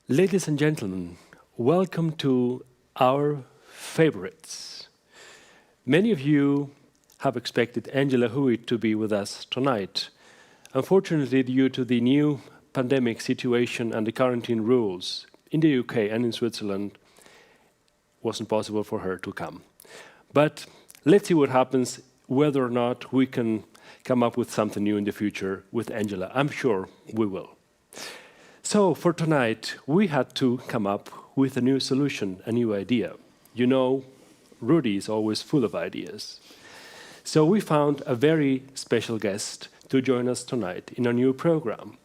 Ladies and gentlemen, welcome to our favorites. Many of you have expected Angela Hewitt to be with us tonight. Unfortunately, due to the new pandemic situation and the quarantine rules in the UK and in Switzerland, it wasn't possible for her to come. But let's see what happens, whether or not we can come up with something new in the future with Angela. I'm sure we will. So for tonight, we had to come up with a new solution, a new idea. You know, Rudy is always full of ideas. So we found a very special guest to join us tonight in our new program.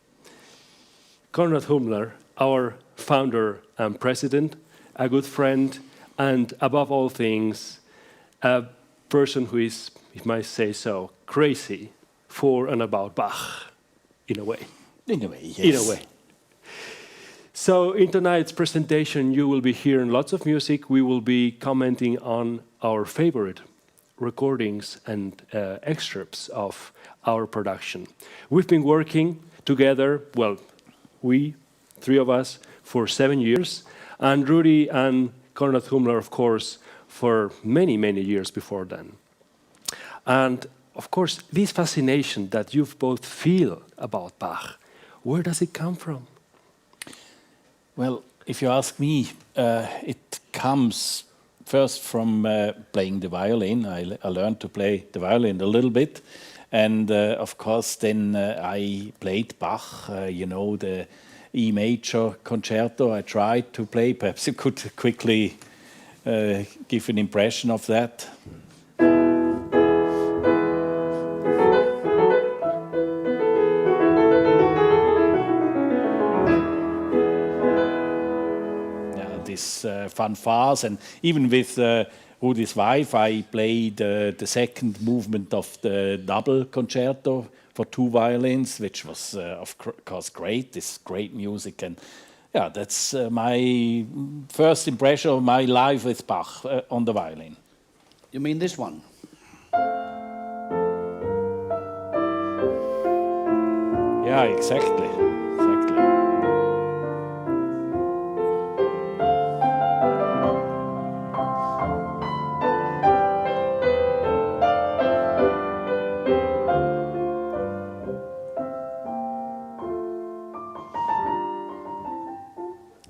Konrad Hummler, our founder and president, a good friend, and above all things, a person who is, if I might say so, crazy for and about Bach, in a way. In a way, yes. In a way. So in tonight's presentation, you will be hearing lots of music. We will be commenting on our favorite recordings and excerpts of our production. We've been working together, well, we, three of us, for 7 years, and Rudy and Konrad Hummler, of course, for many, many years before then. And, of course, this fascination that you both feel about Bach, where does it come from? Well, if you ask me, it comes first from playing the violin. I learned to play the violin a little bit. And, of course, then I played Bach, you know, the E major concerto I tried to play. Perhaps you could quickly give an impression of that. These fanfares, and even with Rudy's wife, I played the second movement of the double concerto for 2 violins, which was, of course, great. This great music, and yeah, that's my first impression of my life with Bach on the violin. You mean this one? Yeah, exactly.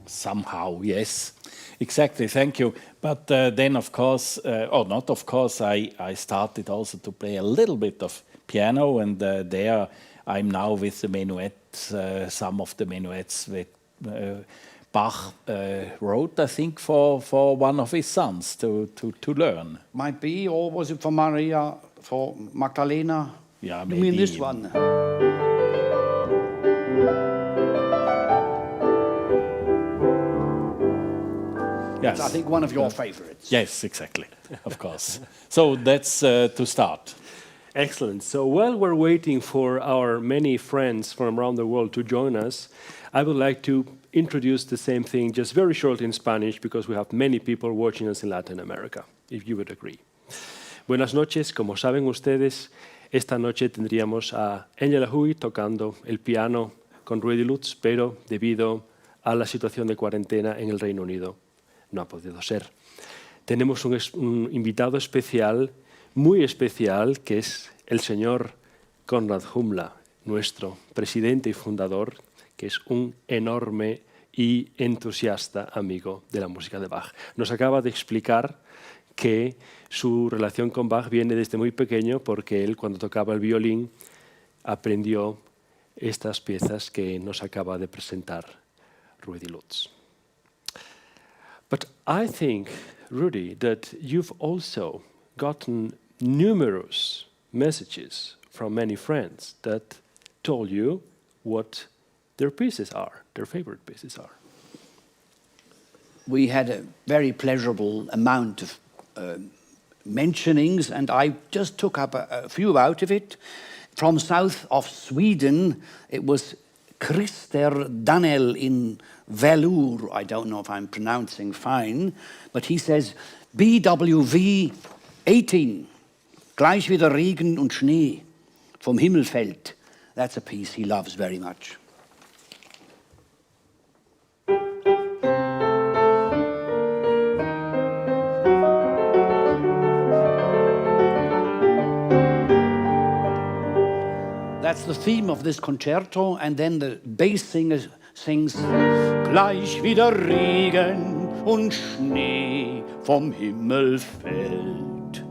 Somehow, yes, exactly. Thank you. But then, of course, or not of course, I started also to play a little bit of piano, and there I'm now with the minuets, some of the minuets that Bach wrote, I think, for one of his sons to learn. Might be, or was it for Maria, for Magdalena? Yeah, you maybe. mean this one? Yes. I think one of your favorites. Yes, exactly, of course. So that's to start. Excellent. So while we're waiting for our many friends from around the world to join us, I would like to introduce the same thing just very shortly in Spanish, because we have many people watching us in Latin America, if you would agree. Buenas noches. Como saben ustedes, esta noche tendríamos a Angela Hewitt tocando el piano con Rudy Lutz, pero debido a la situación de cuarentena en el Reino Unido, no ha podido ser. Tenemos un invitado especial, muy especial, que es el señor Konrad Hummler, nuestro presidente y fundador, que es un enorme y entusiasta amigo de la música de Bach. Nos acaba de explicar que su relación con Bach viene desde muy pequeño, porque él, cuando tocaba el violín, aprendió estas piezas que nos acaba de presentar Rudy Lutz. But I think, Rudy, that you've also gotten numerous messages from many friends that told you what their pieces are, their favorite pieces are. We had a very pleasurable amount of mentionings, and I just took up a few out of it. From south of Sweden, it was Christer Danell in Velour. I don't know if I'm pronouncing fine, but he says BWV 18, gleich wie der Regen und Schnee vom Himmel fällt. That's a piece he loves very much. the theme of this concerto, and then the bass singer sings Gleich wie der Regen und Schnee vom Himmel fällt.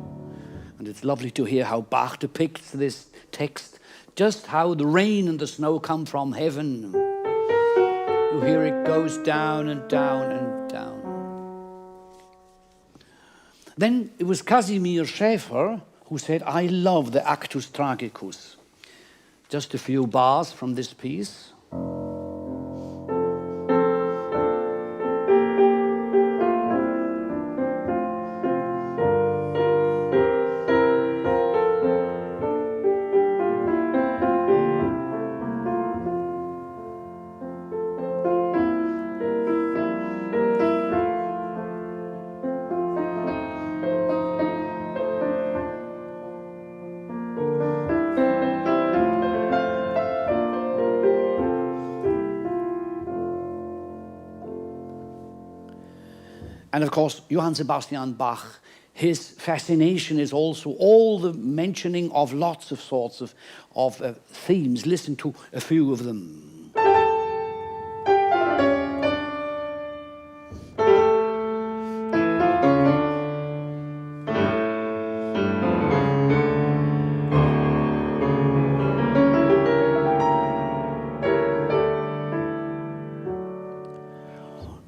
And it's lovely to hear how Bach depicts this text, just how the rain and the snow come from heaven. You hear it goes down and down and down. Then it was Casimir Schäfer who said, I love the Actus Tragicus. Just a few bars from this piece. And of course, Johann Sebastian Bach, his fascination is also all the mentioning of lots of sorts of themes. Listen to a few of them.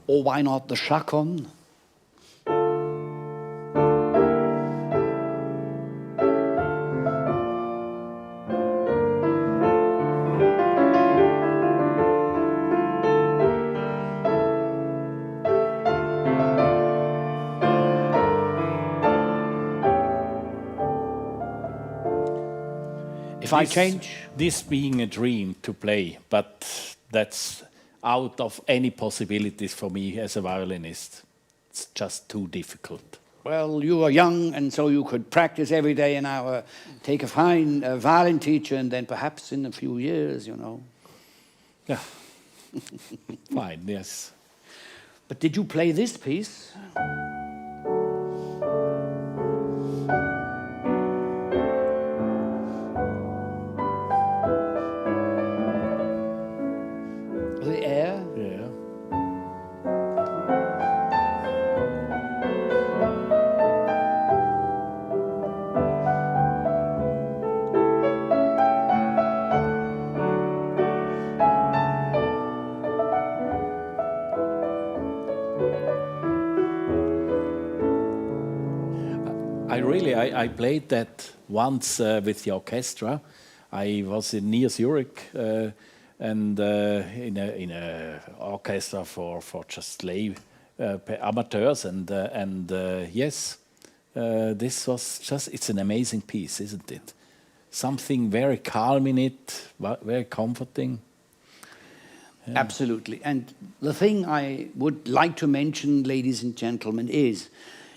Or why not the Xoan? If I change? This being a dream to play, but that's out of any possibilities for me as a violinist. It's just too difficult. Well, you are young, and so you could practice every day an hour, take a fine violin teacher, and then perhaps in a few years, you know. Yeah. Fine, yes. But did you play this piece? The air? Yeah. I played that once with the orchestra. I was near Zurich and in a orchestra for just lay amateurs, and yes, this was just, it's an amazing piece, isn't it? Something very calm in it, very comforting. Yeah. Absolutely. And the thing I would like to mention, ladies and gentlemen, is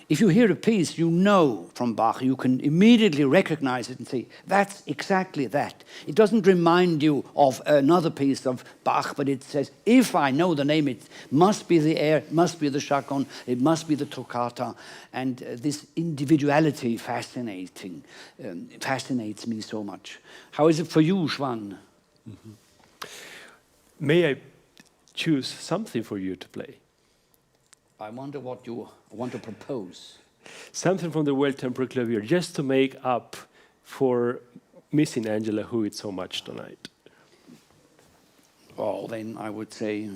if you hear a piece you know from Bach, you can immediately recognize it and say, that's exactly that. It doesn't remind you of another piece of Bach, but it says, if I know the name, it must be the air, it must be the Xoan, it must be the toccata. And this individuality fascinates me so much. How is it for you, Xoan? Mm-hmm. May I choose something for you to play? I wonder what you want to propose. Something from the well-tempered clavier, just to make up for missing Angela Hewitt so much tonight. Oh, then I would say...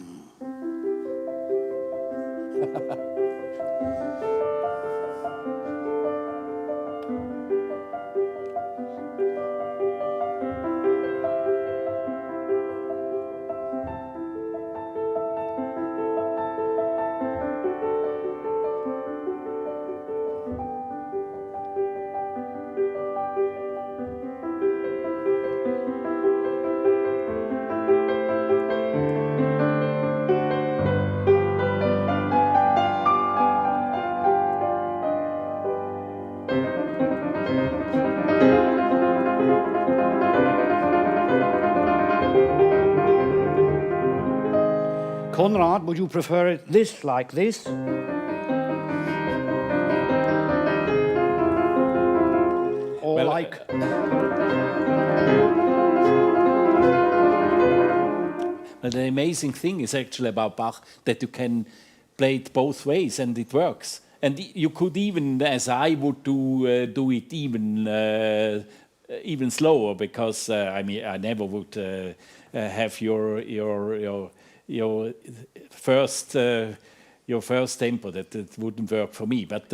Conrad, would you prefer it this like this? Or well, like... And the amazing thing is actually about Bach that you can play it both ways and it works. And you could even, as I would do it even slower, because I mean I never would have your first tempo. That wouldn't work for me. But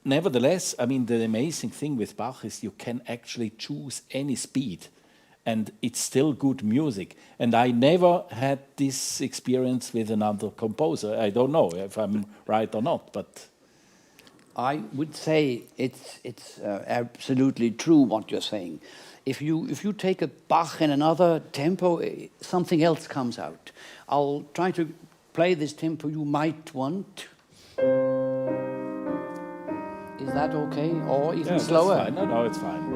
nevertheless, I mean the amazing thing with Bach is you can actually choose any speed, and it's still good music. And I never had this experience with another composer. I don't know if I'm right or not, but I would say it's absolutely true what you're saying. If you take a Bach in another tempo, something else comes out. I'll try to play this tempo you might want. Is that okay? Or even slower? That's fine. No, it's fine.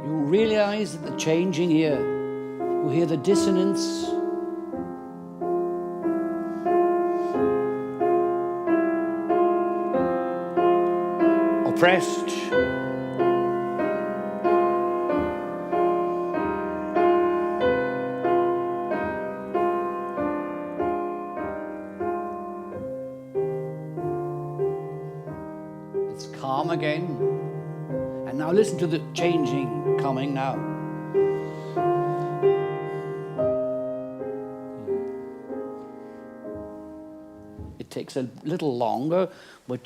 You realize the changing here. You hear the dissonance. Oppressed. It's calm again. And now listen to the changing coming now. It takes a little longer, but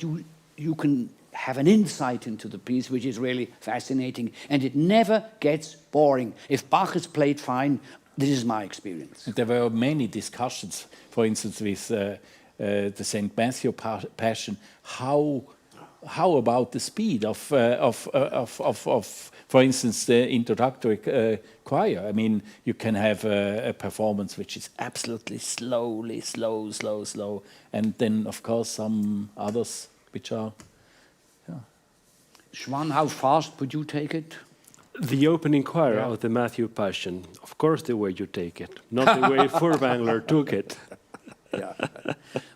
you can have an insight into the piece, which is really fascinating, and it never gets boring. If Bach is played fine, this is my experience. There were many discussions, for instance, with the St. Matthew Passion. How about the speed of for instance, the introductory choir? I mean, you can have a performance which is absolutely slow, and then, of course, some others which are... Xoan, how fast would you take it? The opening choir of the Matthew Passion, of course, the way you take it, not the way Furtwängler took it. Yeah.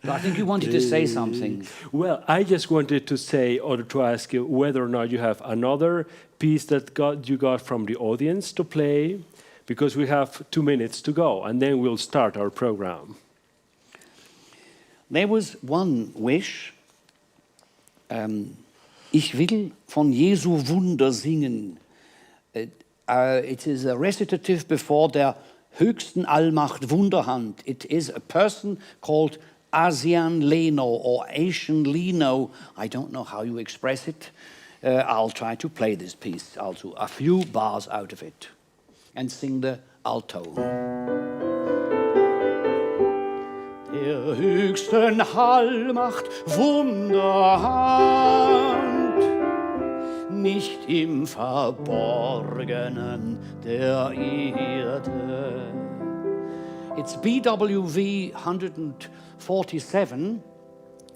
But I think you wanted to say something. Well, I just wanted to say, or to ask you whether or not you have another piece that you got from the audience to play, because we have 2 minutes to go, and then we'll start our program. There was one wish. Ich will von Jesu Wunder singen. It is a recitative before der höchsten Allmacht Wunderhand. It is a person called Asian Leno or Asian Leno. I don't know how you express it. I'll try to play this piece, also a few bars out of it, and sing the alto. Der höchsten Allmacht Wunderhand, nicht im Verborgenen der Erde. It's BWV 147,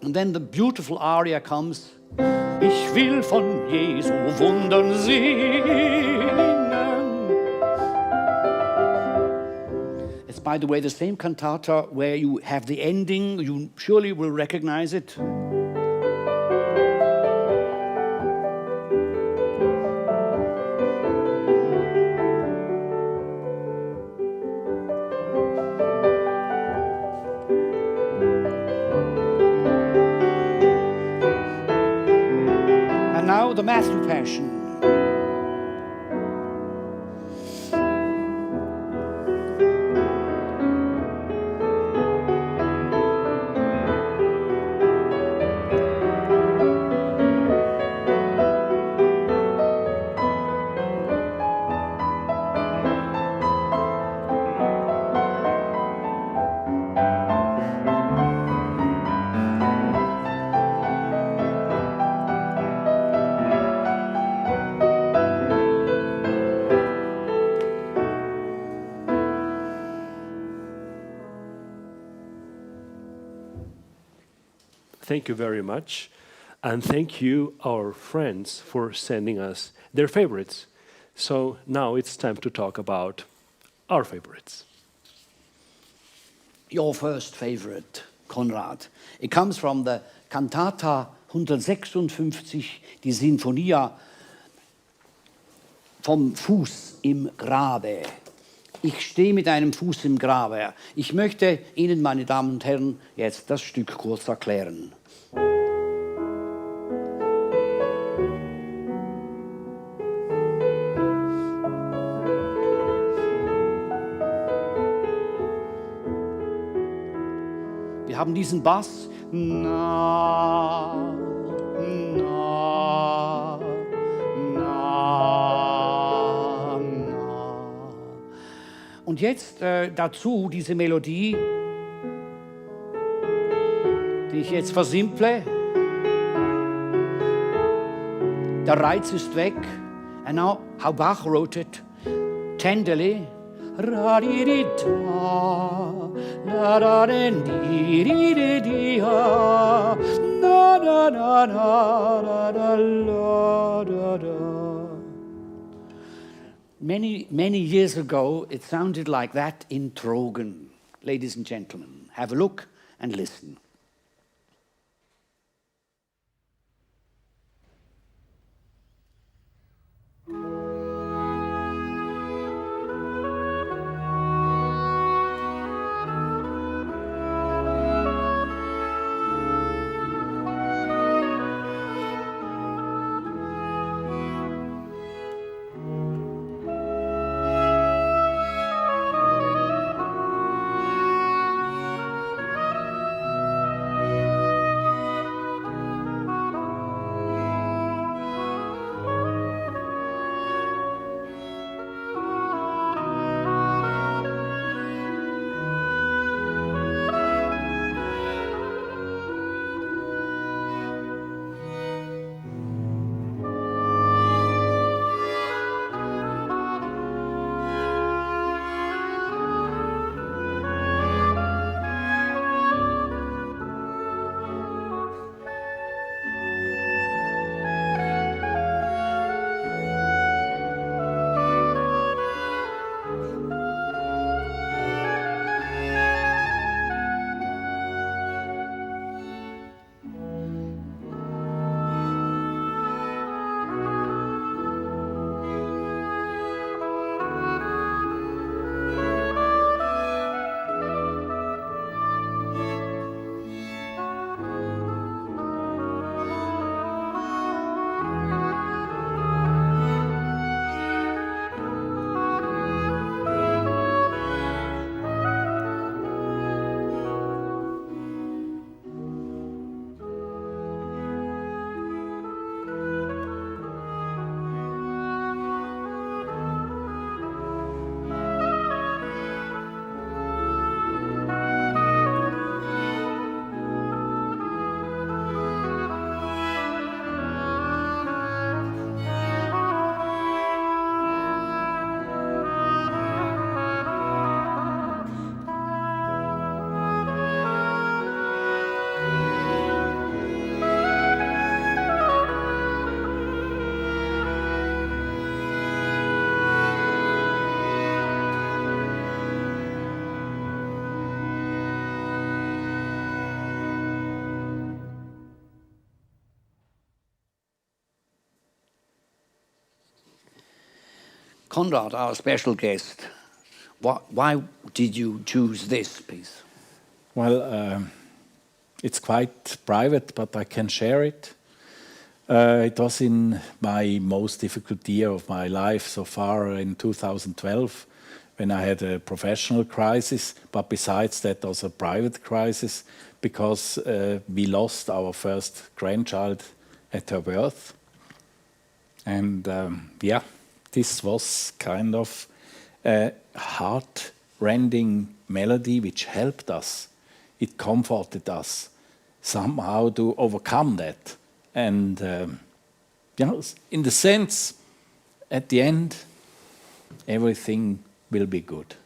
and then the beautiful aria comes. Ich will von Jesu Wundern singen. It's, by the way, the same cantata where you have the ending. You surely will recognize it. Now the Matthew Passion. Thank you very much. And thank you, our friends, for sending us their favorites. So now it's time to talk about our favorites. Your first favorite, Conrad. It comes from the Cantata 156, die Sinfonia vom Fuß im Grabe. Ich stehe mit einem Fuß im Grabe. Ich möchte Ihnen, meine Damen und Herren, jetzt das Stück kurz erklären. Wir haben diesen Bass. Na, na, na, na. Und jetzt dazu diese Melodie, die ich jetzt versimple. Der Reiz ist weg. And now how Bach wrote it, tenderly. Ra-di-di-da, la-da-di-di-di-di-ha, na-na-na-na-na-na-la-da-da. Many years ago, it sounded like that in Trogen. Ladies and gentlemen, have a look and listen. Conrad, our special guest, why did you choose this piece? Well, it's quite private, but I can share it. It was in my most difficult year of my life so far in 2012, when I had a professional crisis, but besides that also a private crisis, because we lost our first grandchild at her birth. And yeah, this was kind of a heart-rending melody which helped us. It comforted us somehow to overcome that. And you know, in the sense, at the end, everything will be good.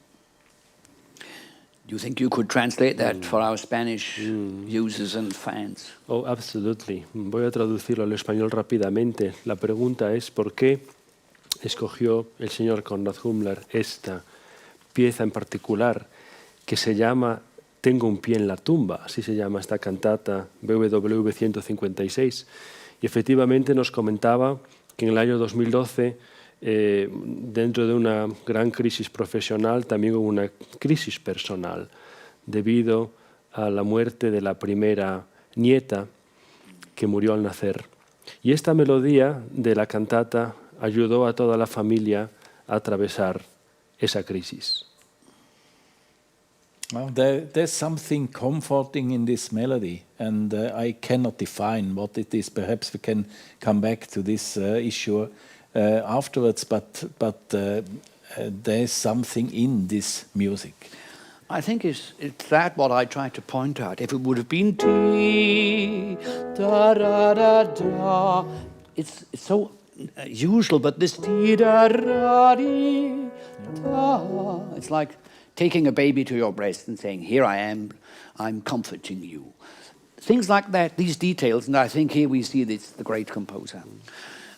Do you think you could translate that for our Spanish users and fans? Oh, absolutely. Voy a traducirlo al español rápidamente. La pregunta es ¿por qué escogió el señor Konrad Hummler esta pieza en particular que se llama Tengo un pie en la tumba? Así se llama esta cantata BWV 156. Y efectivamente nos comentaba que en el año 2012 dentro de una gran crisis profesional, también hubo una crisis personal debido a la muerte de la primera nieta que murió al nacer. Y esta melodía de la cantata ayudó a toda la familia a atravesar esa crisis. Well, there's something comforting in this melody, and I cannot define what it is. Perhaps we can come back to this issue afterwards, but there's something in this music. I think it's that what I tried to point out. If it would have been T, da da da da, it's so usual, but this T da da di, da, it's like taking a baby to your breast and saying, "Here I am, I'm comforting you." Things like that, these details, and I think here we see this, the great composer.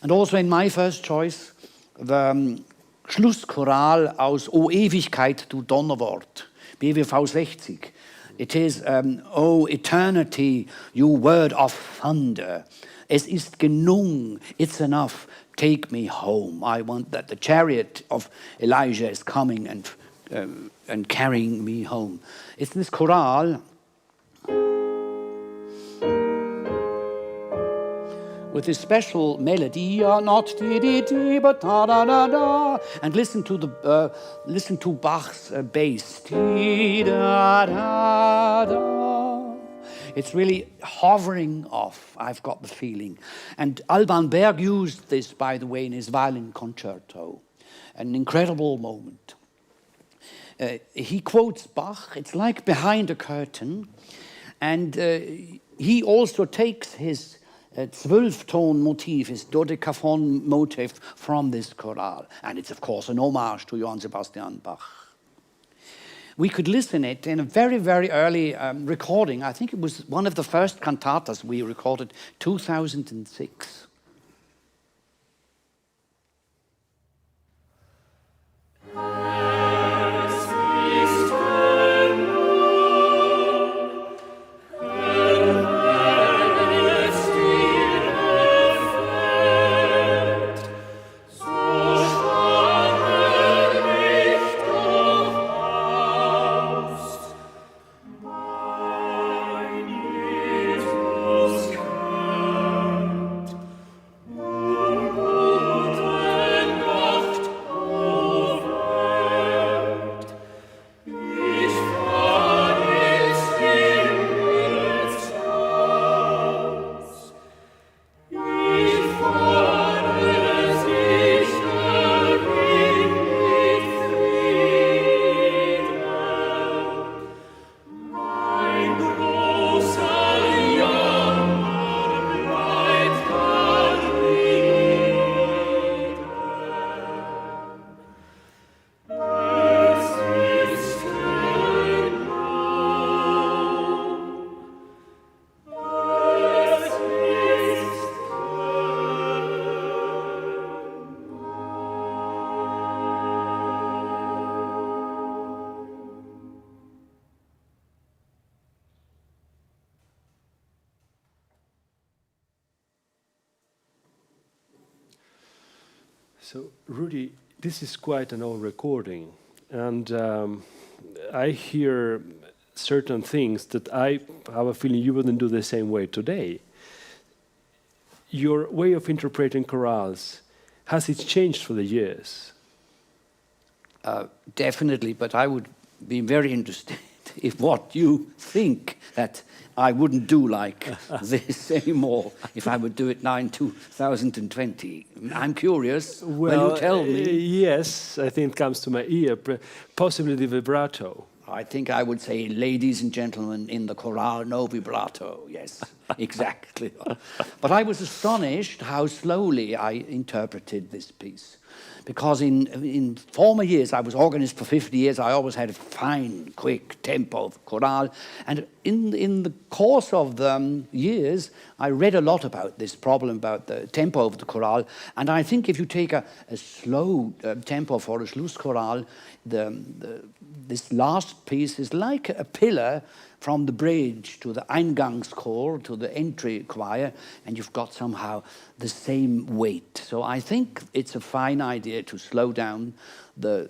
And also in my first choice, the Schlusschoral aus O Ewigkeit, du Donnerwort. BWV 60. It is, O eternity, you word of thunder. Es ist genug, it's enough, take me home. I want that the chariot of Elijah is coming and carrying me home. It's this choral with this special melody, not di-di-di, but da-da-da-da. And listen to Bach's bass. Di-da-da-da. It's really hovering off, I've got the feeling. And Alban Berg used this, by the way, in his violin concerto. An incredible moment. He quotes Bach, it's like behind a curtain. And he also takes his 12-tone motif, his dodecaphon motif from this choral. And it's, of course, an homage to Johann Sebastian Bach. We could listen it in a very, very early recording. I think it was one of the first cantatas we recorded, 2006. So, Rudy, this is quite an old recording, and I hear certain things that I have a feeling you wouldn't do the same way today. Your way of interpreting chorales, has it changed for the years? Definitely, but I would be very interested if what you think that I wouldn't do like this anymore if I would do it now in 2020. I'm curious. Will you tell me? Yes, I think it comes to my ear, possibly the vibrato. I think I would say, ladies and gentlemen, in the chorale, no vibrato. Yes, exactly. But I was astonished how slowly I interpreted this piece. Because in former years, I was organist for 50 years, I always had a fine, quick tempo of chorale. And in the course of the years, I read a lot about this problem, about the tempo of the chorale. And I think if you take a slow tempo for a Schlusschoral, this last piece is like a pillar from the bridge to the Eingangschor, to the entry choir, and you've got somehow the same weight. So I think it's a fine idea to slow down the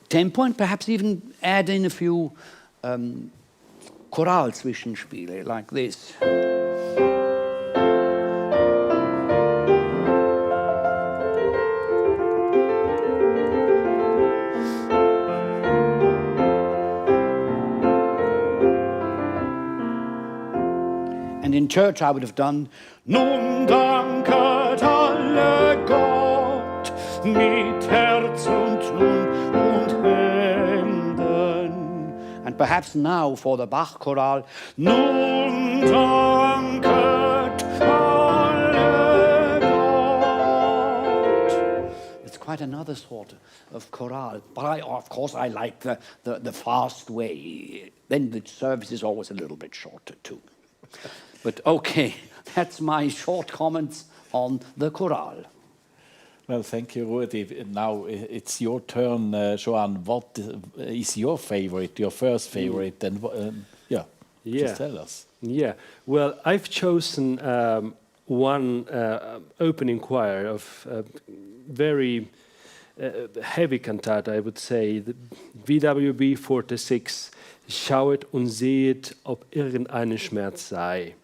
tempo and perhaps even add in a few Choral-Zwischenspiele like this. And in church I would have done Nun danket alle Gott mit Herz und Mund und Händen. And perhaps now for the Bach choral, Nun danket alle Gott. It's quite another sort of choral, but of course I like the fast way. Then the service is always a little bit shorter too. But okay, that's my short comments on the choral. Well, thank you, Rudy. Now it's your turn, Johann. What is your favorite, your first favorite? And just tell us. Yeah, well, I've chosen one opening choir of very heavy cantata, I would say, the VWB 46, Schauet und sehet, ob irgendeinen Schmerz sei.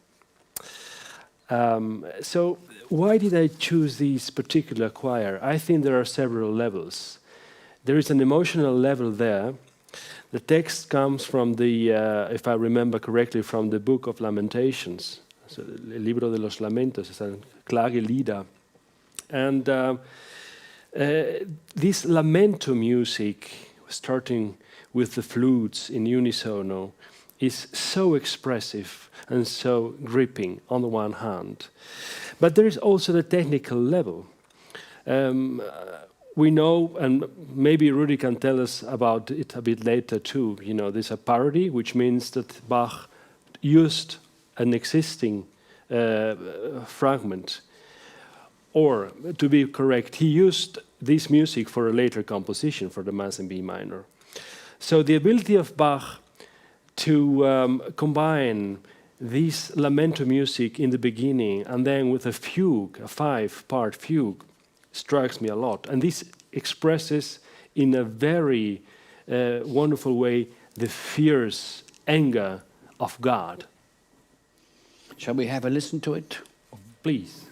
So why did I choose this particular choir? I think there are several levels. There is an emotional level there. The text comes from the, if I remember correctly, from the Book of Lamentations, so el libro de los lamentos, es ein Klagelieder. And this lamento music, starting with the flutes in unisono, is so expressive and so gripping on the one hand. But there is also the technical level. We know, and maybe Rudy can tell us about it a bit later too, you know, there's a parody, which means that Bach used an existing fragment. Or, to be correct, he used this music for a later composition for the Mass in B minor. So the ability of Bach to combine this lamento music in the beginning and then with a fugue, a 5-part fugue, strikes me a lot. And this expresses in a very wonderful way the fierce anger of God. Shall we have a listen to it? Please.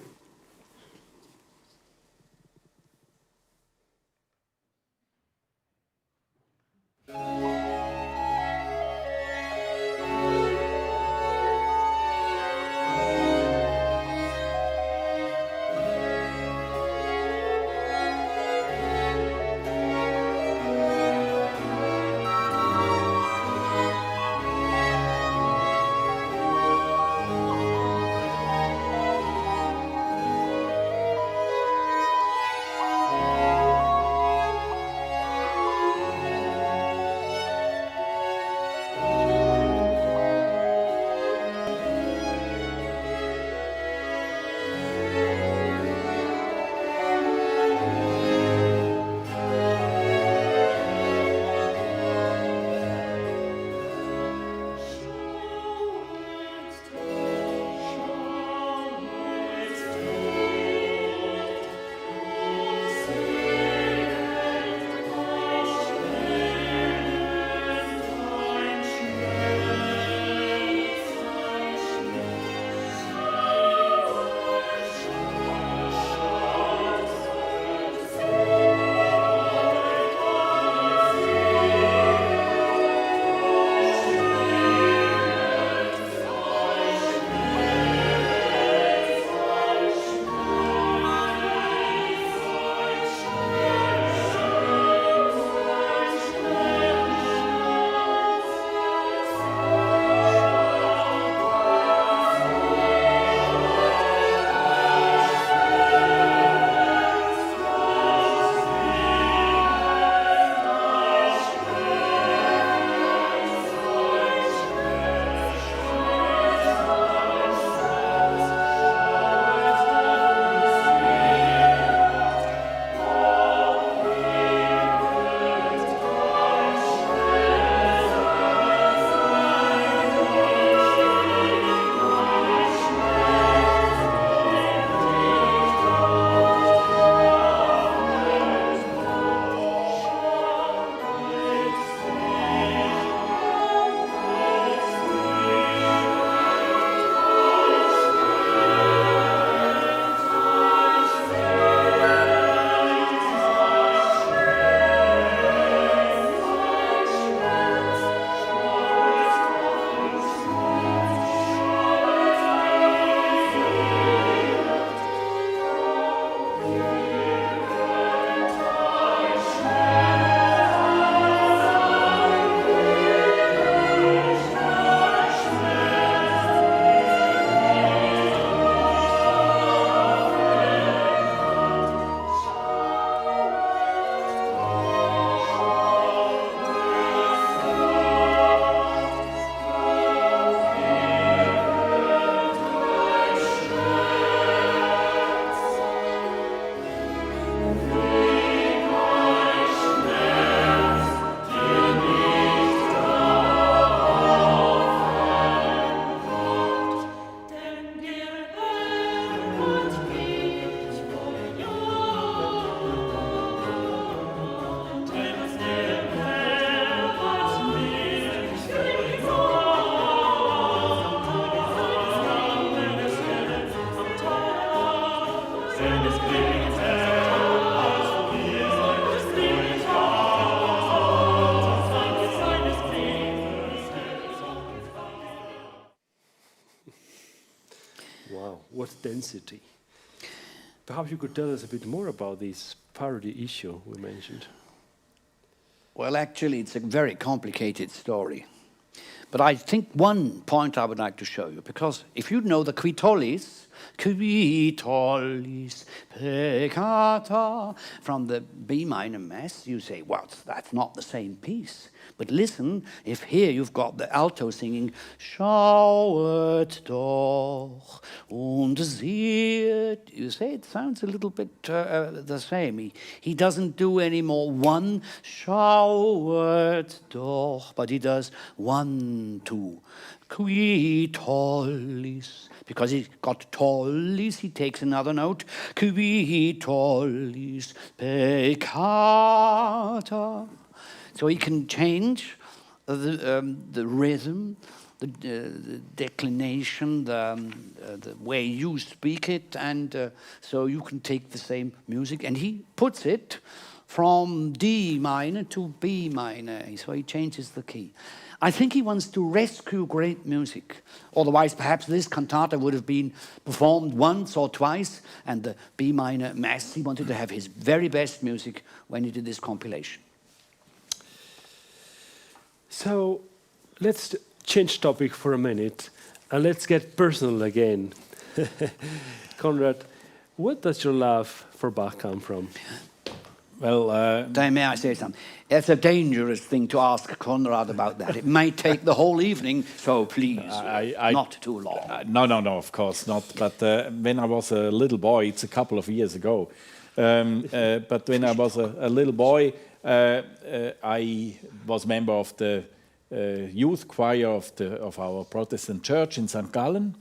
Wow, what density. Perhaps you could tell us a bit more about this parody issue we mentioned. Well, actually, it's a very complicated story. But I think one point I would like to show you, because if you know the quitolis peccata, from the B minor Mass, you say, well, that's not the same piece. But listen, if here you've got the alto singing, schauet doch und seht, you say it sounds a little bit the same. He doesn't do any more one, schauet doch, but he does 1, 2. Qui tollis, because he's got tollis, he takes another note. Qui tollis peccata. So he can change the rhythm, the declination, the way you speak it, and so you can take the same music, and he puts it from D minor to B minor, so he changes the key. I think he wants to rescue great music. Otherwise, perhaps this cantata would have been performed once or twice, and the B minor Mass, he wanted to have his very best music when he did this compilation. So let's change topic for a minute and let's get personal again. Conrad, where does your love for Bach come from? Well, May I say something? It's a dangerous thing to ask Conrad about that. It may take the whole evening, so please, not too long. No, of course not. But when I was a little boy, it's a couple of years ago, but when I was a little boy, I was member of the youth choir of our Protestant church in St. Gallen,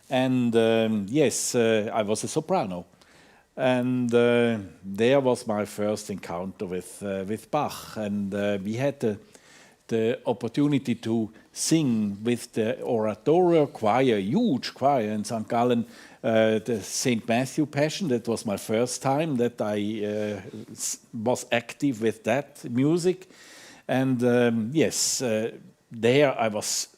and yes, I was a soprano, and there was my first encounter with Bach, and we had the opportunity to sing with the oratorio choir, huge choir in St. Gallen, the St. Matthew Passion. That was my first time that I was active with that music, and yes, there I was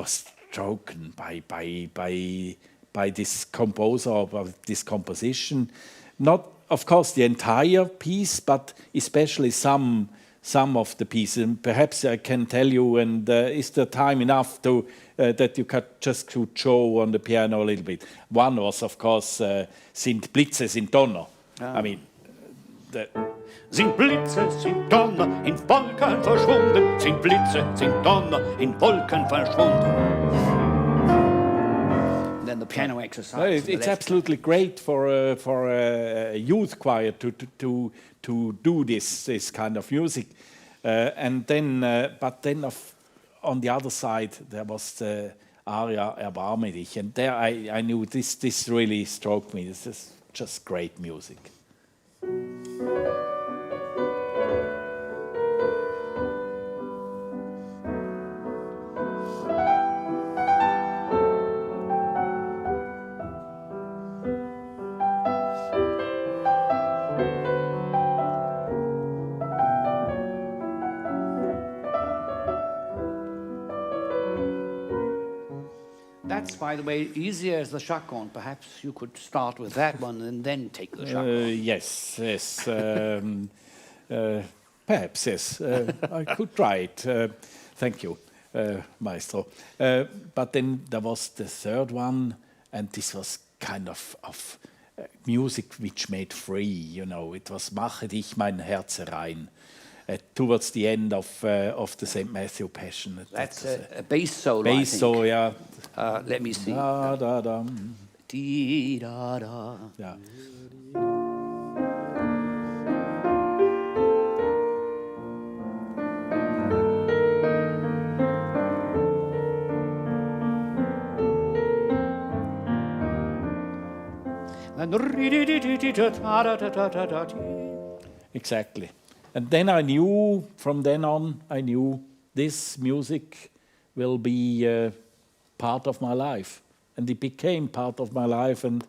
struck by this composer, by this composition. Not, of course, the entire piece, but especially some of the pieces. And perhaps I can tell you, and is there time enough to that you could just to show on the piano a little bit? One was, of course, Sind Blitze, sind Donner. I mean, Sind Blitze, sind Donner, in Wolken verschwunden. Sind Blitze, sind Donner, in Wolken verschwunden. And then the piano exercise. It's absolutely great for a youth choir to do this kind of music, and then on the other side there was the aria Erbarme dich, and there I knew this really struck me. This is just great music. That's, by the way, easier as the Xoan. Perhaps you could start with that one and then take the Xoan. Yes. Perhaps, yes. I could try it. Thank you, Maestro. But then there was the third one, and this was kind of music which made free, you know. It was Mache dich mein Herz rein. Towards the end of the St. Matthew Passion. That's a bass solo, bass solo, yeah. Let me see. Da, da, da. Dee, da, da. Yeah. Exactly. And then from then on, I knew this music will be part of my life. And it became part of my life. And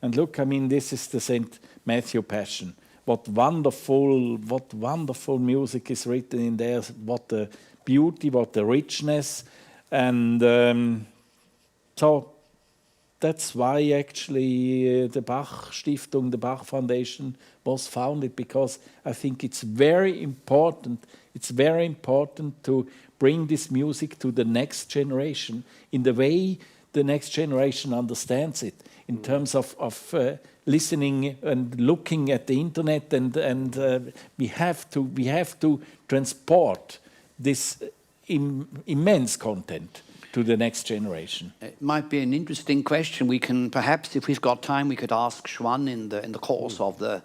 look, I mean, this is the St. Matthew Passion. What wonderful music is written in there. What the beauty, what the richness. And so that's why actually the Bach Stiftung, the Bach Foundation was founded, because I think it's very important. It's very important to bring this music to the next generation in the way the next generation understands it, in terms of listening and looking at the internet, and we have to transport this immense content to the next generation. It might be an interesting question. We can perhaps, if we've got time, we could ask Xoan in the course of the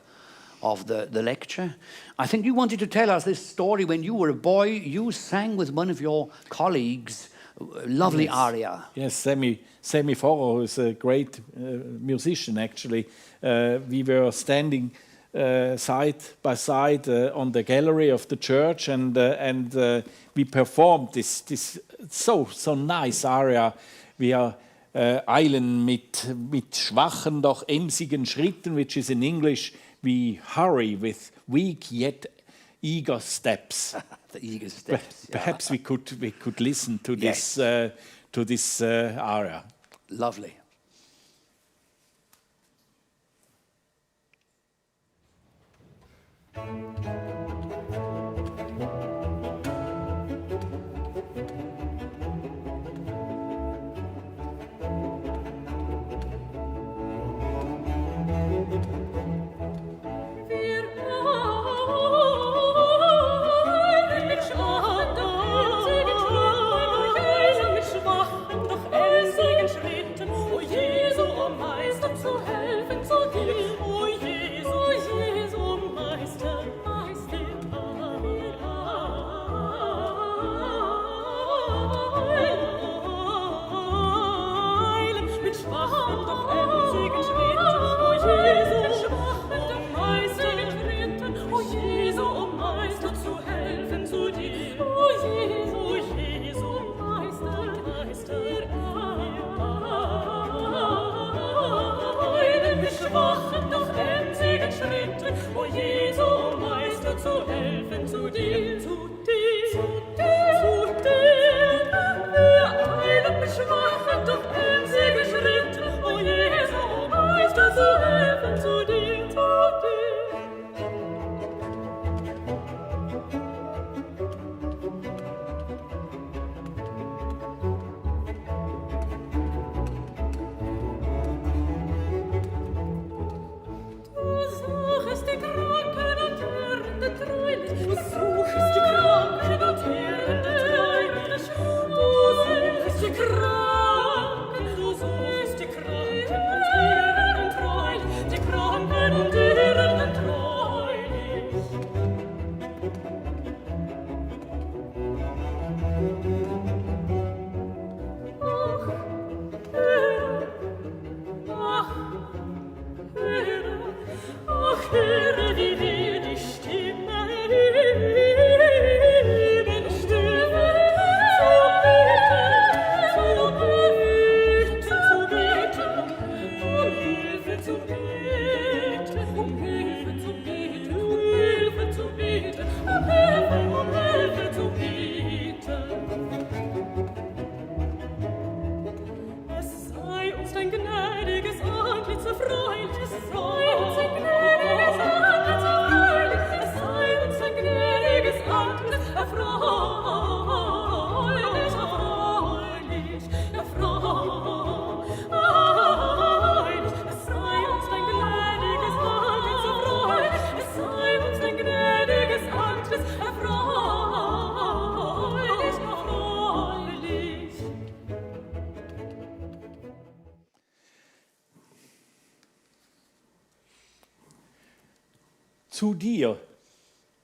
lecture. I think you wanted to tell us this story. When you were a boy, you sang with one of your colleagues, a lovely aria. Yes, Sammy Forrer, who is a great musician, actually. We were standing side by side on the gallery of the church, and we performed this so nice aria. Wir eilen mit schwachen, doch emsigen Schritten, which is in English, we hurry with weak yet eager steps. The eager steps. Perhaps we could listen to this aria. Lovely.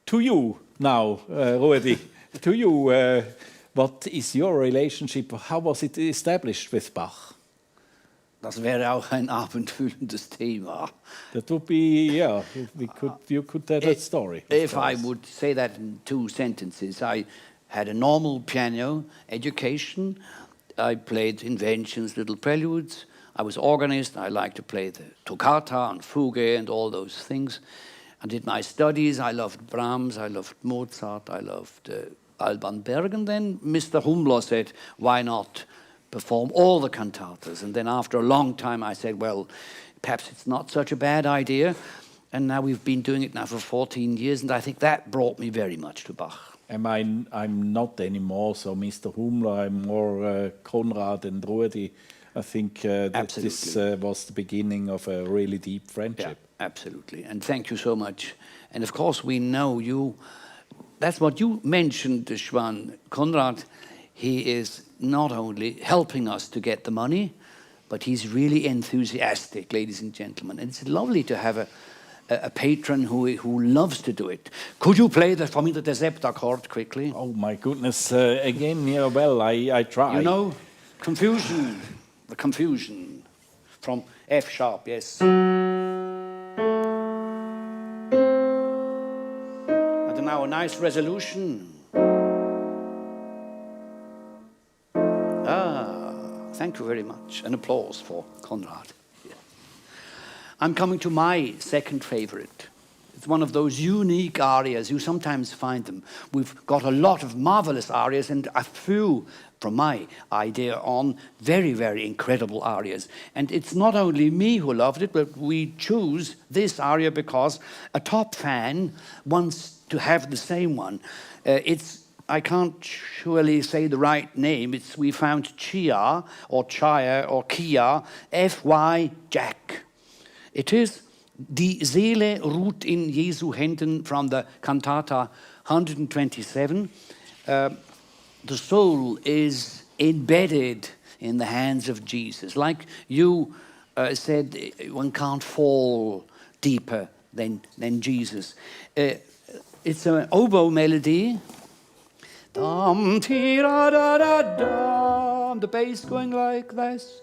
To you now, Ruedi, to you, what is your relationship? How was it established with Bach? Das wäre auch ein abendfüllendes Thema. That would be, yeah, you could tell that story. If I would say that in 2 sentences, I had a normal piano education. I played inventions, little preludes. I was organist. I liked to play the toccata and fugue and all those things. I did my studies. I loved Brahms. I loved Mozart. I loved Alban Berg. And then Mr. Hummler said, why not perform all the cantatas. And then after a long time I said, well, perhaps it's not such a bad idea. And now we've been doing it now for 14 years, and I think that brought me very much to Bach. I'm not anymore, so Mr. Hummler, I'm more Conrad and Ruedi. I think that this was the beginning of a really deep friendship. Yeah, absolutely, and thank you so much. And of course we know you, that's what you mentioned, Xoan. Conrad, he is not only helping us to get the money, but he's really enthusiastic, ladies and gentlemen. And it's lovely to have a patron who loves to do it. Could you play for me the septachord quickly? Oh my goodness, again, yeah, well, I try. You know, confusion, the confusion from F sharp, yes. And now a nice resolution. Thank you very much. An applause for Conrad. I'm coming to my second favorite. It's one of those unique arias. You sometimes find them. We've got a lot of marvelous arias and a few, from my idea on, very, very incredible arias. And it's not only me who loved it, but we choose this aria because a top fan wants to have the same one. I can't surely say the right name. We found Chia or Kia, F-Y Jack. It is Die Seele ruht in Jesu Händen from the Cantata 127. The soul is embedded in the hands of Jesus. Like you said, one can't fall deeper than Jesus. It's an oboe melody. Dum, ti, da, da, da, dum. The bass going like this.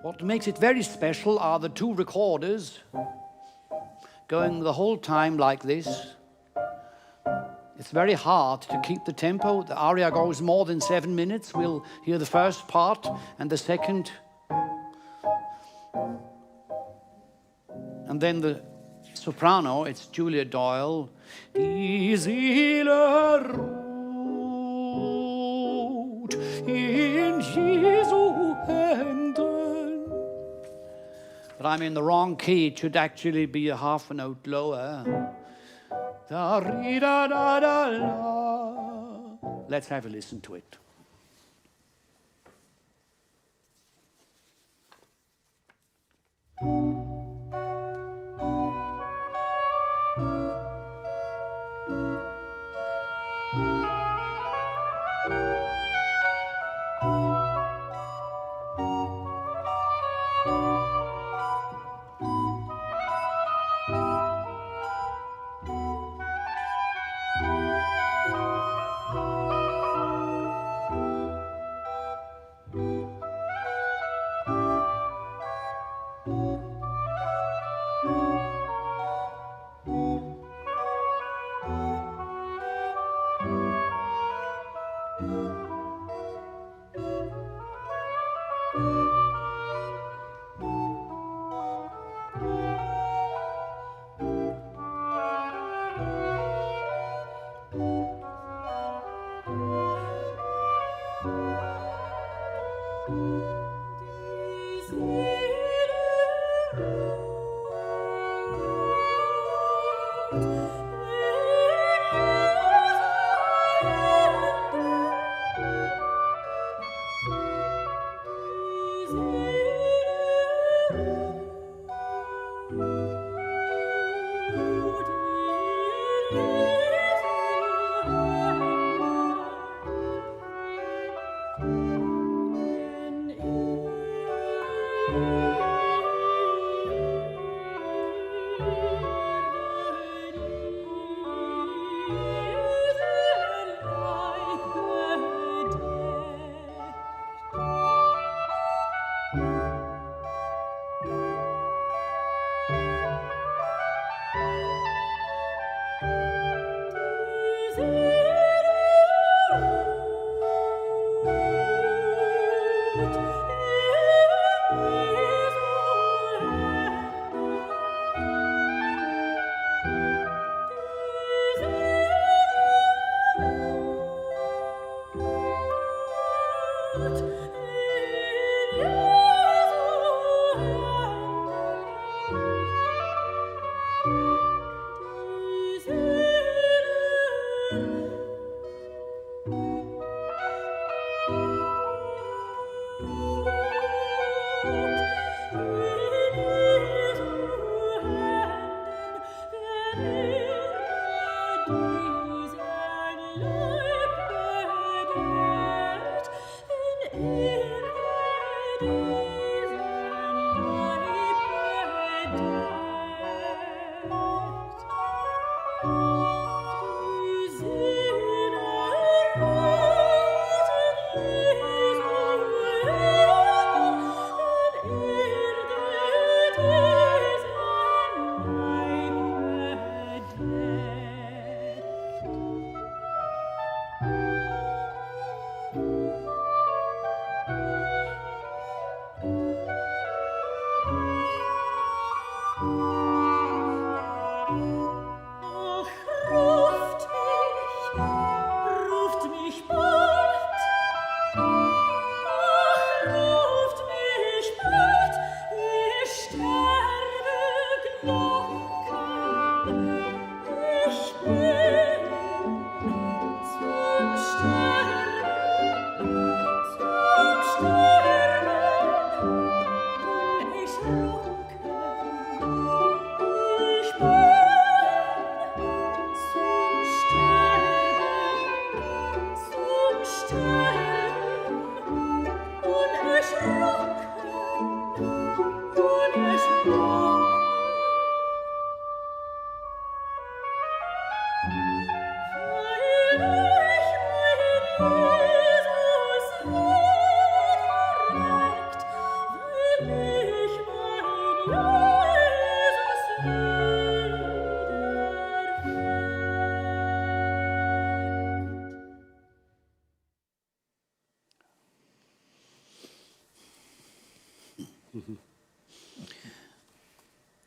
What makes it very special are the two recorders going the whole time like this. It's very hard to keep the tempo. The aria goes more than 7 minutes. We'll hear the first part and the second. And then the soprano, it's Julia Doyle. Die Seele ruht in Jesu Händen. But I'm in the wrong key. It should actually be a half a note lower. Da, ri, da, da, da, la. Let's have a listen to it.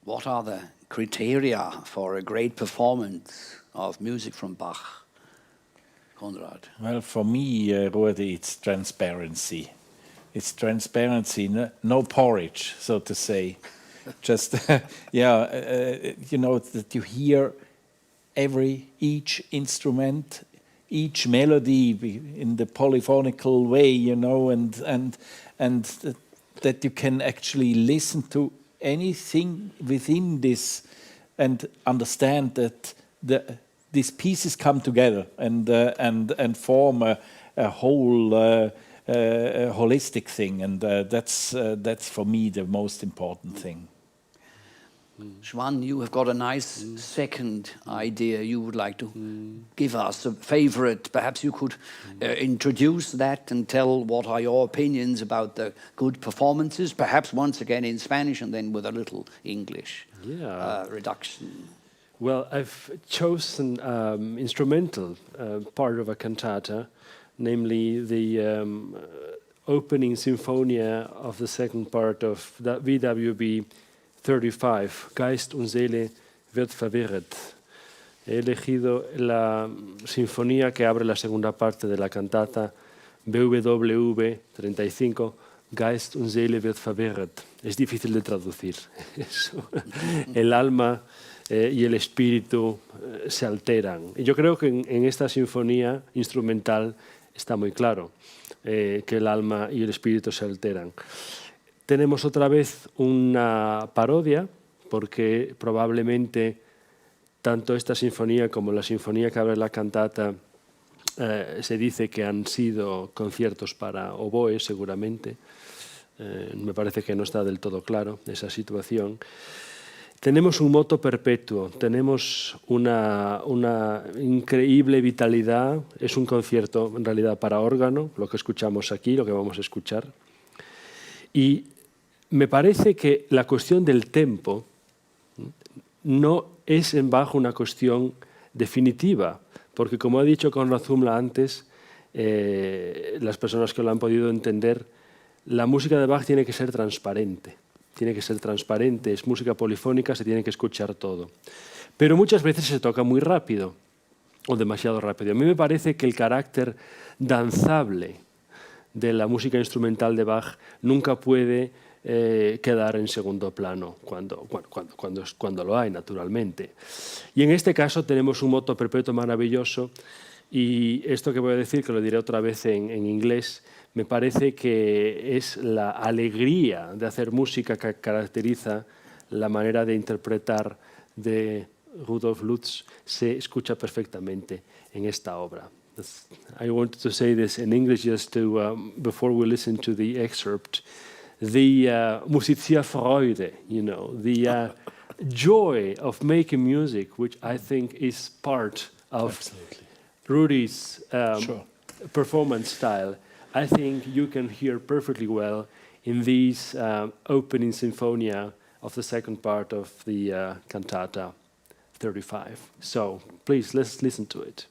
What are the criteria for a great performance of music from Bach, Konrad? Well, for me, Ruedi, it's transparency. It's transparency, no porridge, so to say. Just, you know, that you hear each instrument, each melody in the polyphonical way, you know, and that you can actually listen to anything within this and understand that these pieces come together and form a whole holistic thing, and that's for me the most important thing. Xoan, you have got a nice second idea you would like to give us, a favorite. Perhaps you could introduce that and tell what are your opinions about the good performances, perhaps once again in Spanish and then with a little English reduction. Well, I've chosen instrumental part of a cantata, namely the opening sinfonia of the second part of the VWV 35, Geist und Seele wird verwirrt. He elegido la sinfonía que abre la segunda parte de la cantata BWV 35, Geist und Seele wird verwirrt. Es difícil de traducir. El alma y el espíritu se alteran. Y yo creo que en esta sinfonía instrumental está muy claro que el alma y el espíritu se alteran. Tenemos otra vez una parodia, porque probablemente tanto esta sinfonía como la sinfonía que abre la cantata se dice que han sido conciertos para oboe, seguramente. Me parece que no está del todo claro esa situación. Tenemos un moto perpetuo, tenemos una increíble vitalidad. Es un concierto en realidad para órgano, lo que escuchamos aquí, lo que vamos a escuchar. Y me parece que la cuestión del tempo no es en Bach una cuestión definitiva, porque como ha dicho Konrad Hummler antes, las personas que lo han podido entender, la música de Bach tiene que ser transparente. Tiene que ser transparente, es música polifónica, se tiene que escuchar todo. Pero muchas veces se toca muy rápido o demasiado rápido. A mí me parece que el carácter danzable de la música instrumental de Bach nunca puede quedar en segundo plano, cuando lo hay, naturalmente. Y en este caso tenemos un moto perpetuo maravilloso, y esto que voy a decir, que lo diré otra vez en inglés, me parece que es la alegría de hacer música que caracteriza la manera de interpretar de Rudolf Lutz, se escucha perfectamente en esta obra. I wanted to say this in English just to, before we listen to the excerpt, the musicia Freude, you know, the joy of making music, which I think is part of Rudy's performance style. I think you can hear perfectly well in these opening sinfonia of the second part of the Cantata 35. So please, let's listen to it.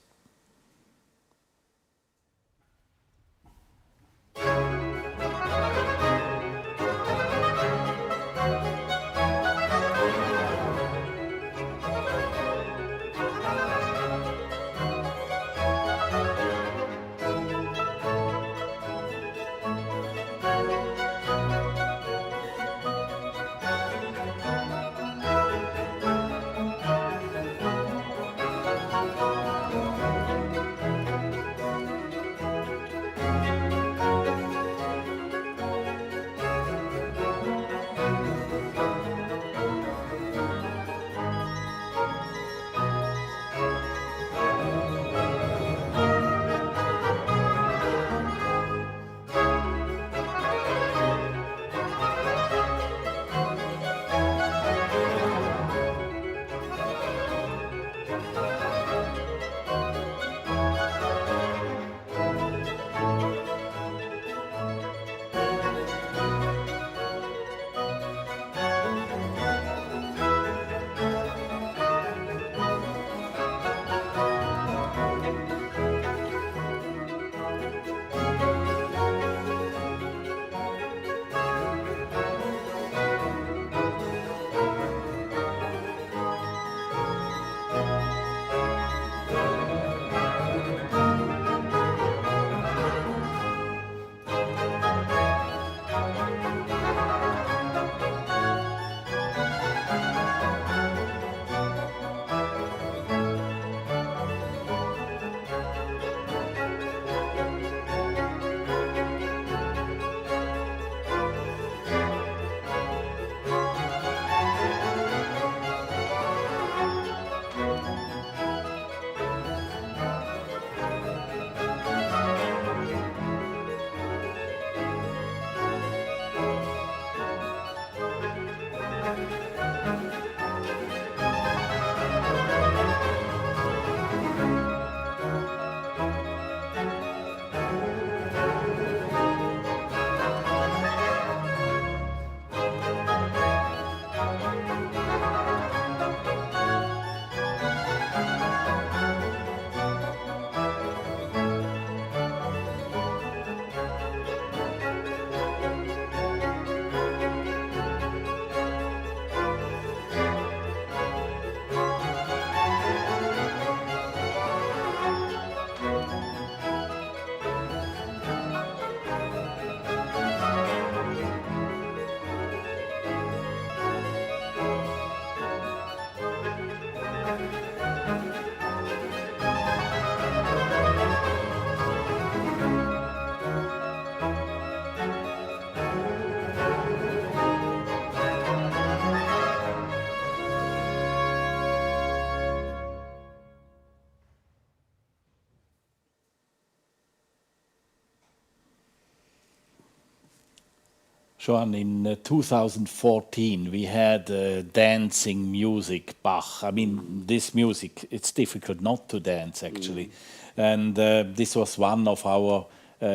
Johann, in 2014 we had dancing music, Bach. I mean, this music, it's difficult not to dance actually. And this was one of our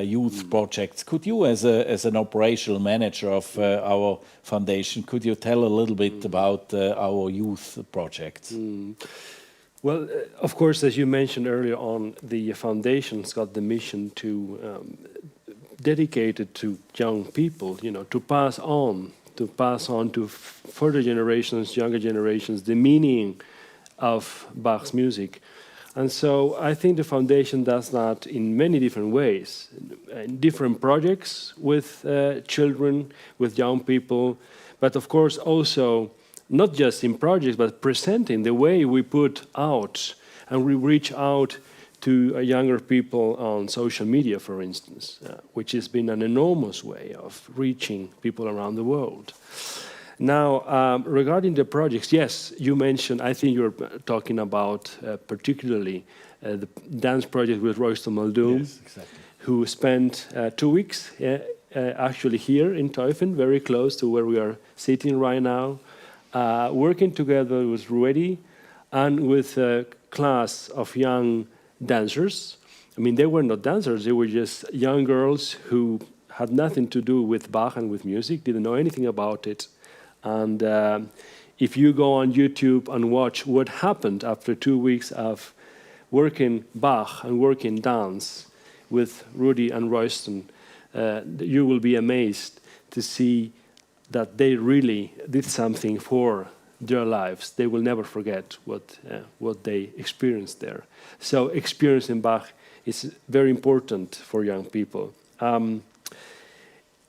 youth projects. Could you, as an operational manager of our foundation, could you tell a little bit about our youth projects? Well, of course, as you mentioned earlier on, the foundation's got the mission to dedicate it to young people, you know, to pass on to further generations, younger generations, the meaning of Bach's music. And so I think the foundation does that in many different ways, in different projects with children, with young people, but of course also not just in projects, but presenting the way we put out and we reach out to younger people on social media, for instance, which has been an enormous way of reaching people around the world. Now, regarding the projects, yes, you mentioned, I think you're talking about particularly the dance project with Royston Muldoon, Yes, exactly. who spent 2 weeks actually here in Teufen, very close to where we are sitting right now, working together with Ruedi and with a class of young dancers. I mean, they were not dancers, they were just young girls who had nothing to do with Bach and with music, didn't know anything about it. And if you go on YouTube and watch what happened after 2 weeks of working Bach and working dance with Rudy and Royston, you will be amazed to see that they really did something for their lives. They will never forget what they experienced there. So experiencing Bach is very important for young people.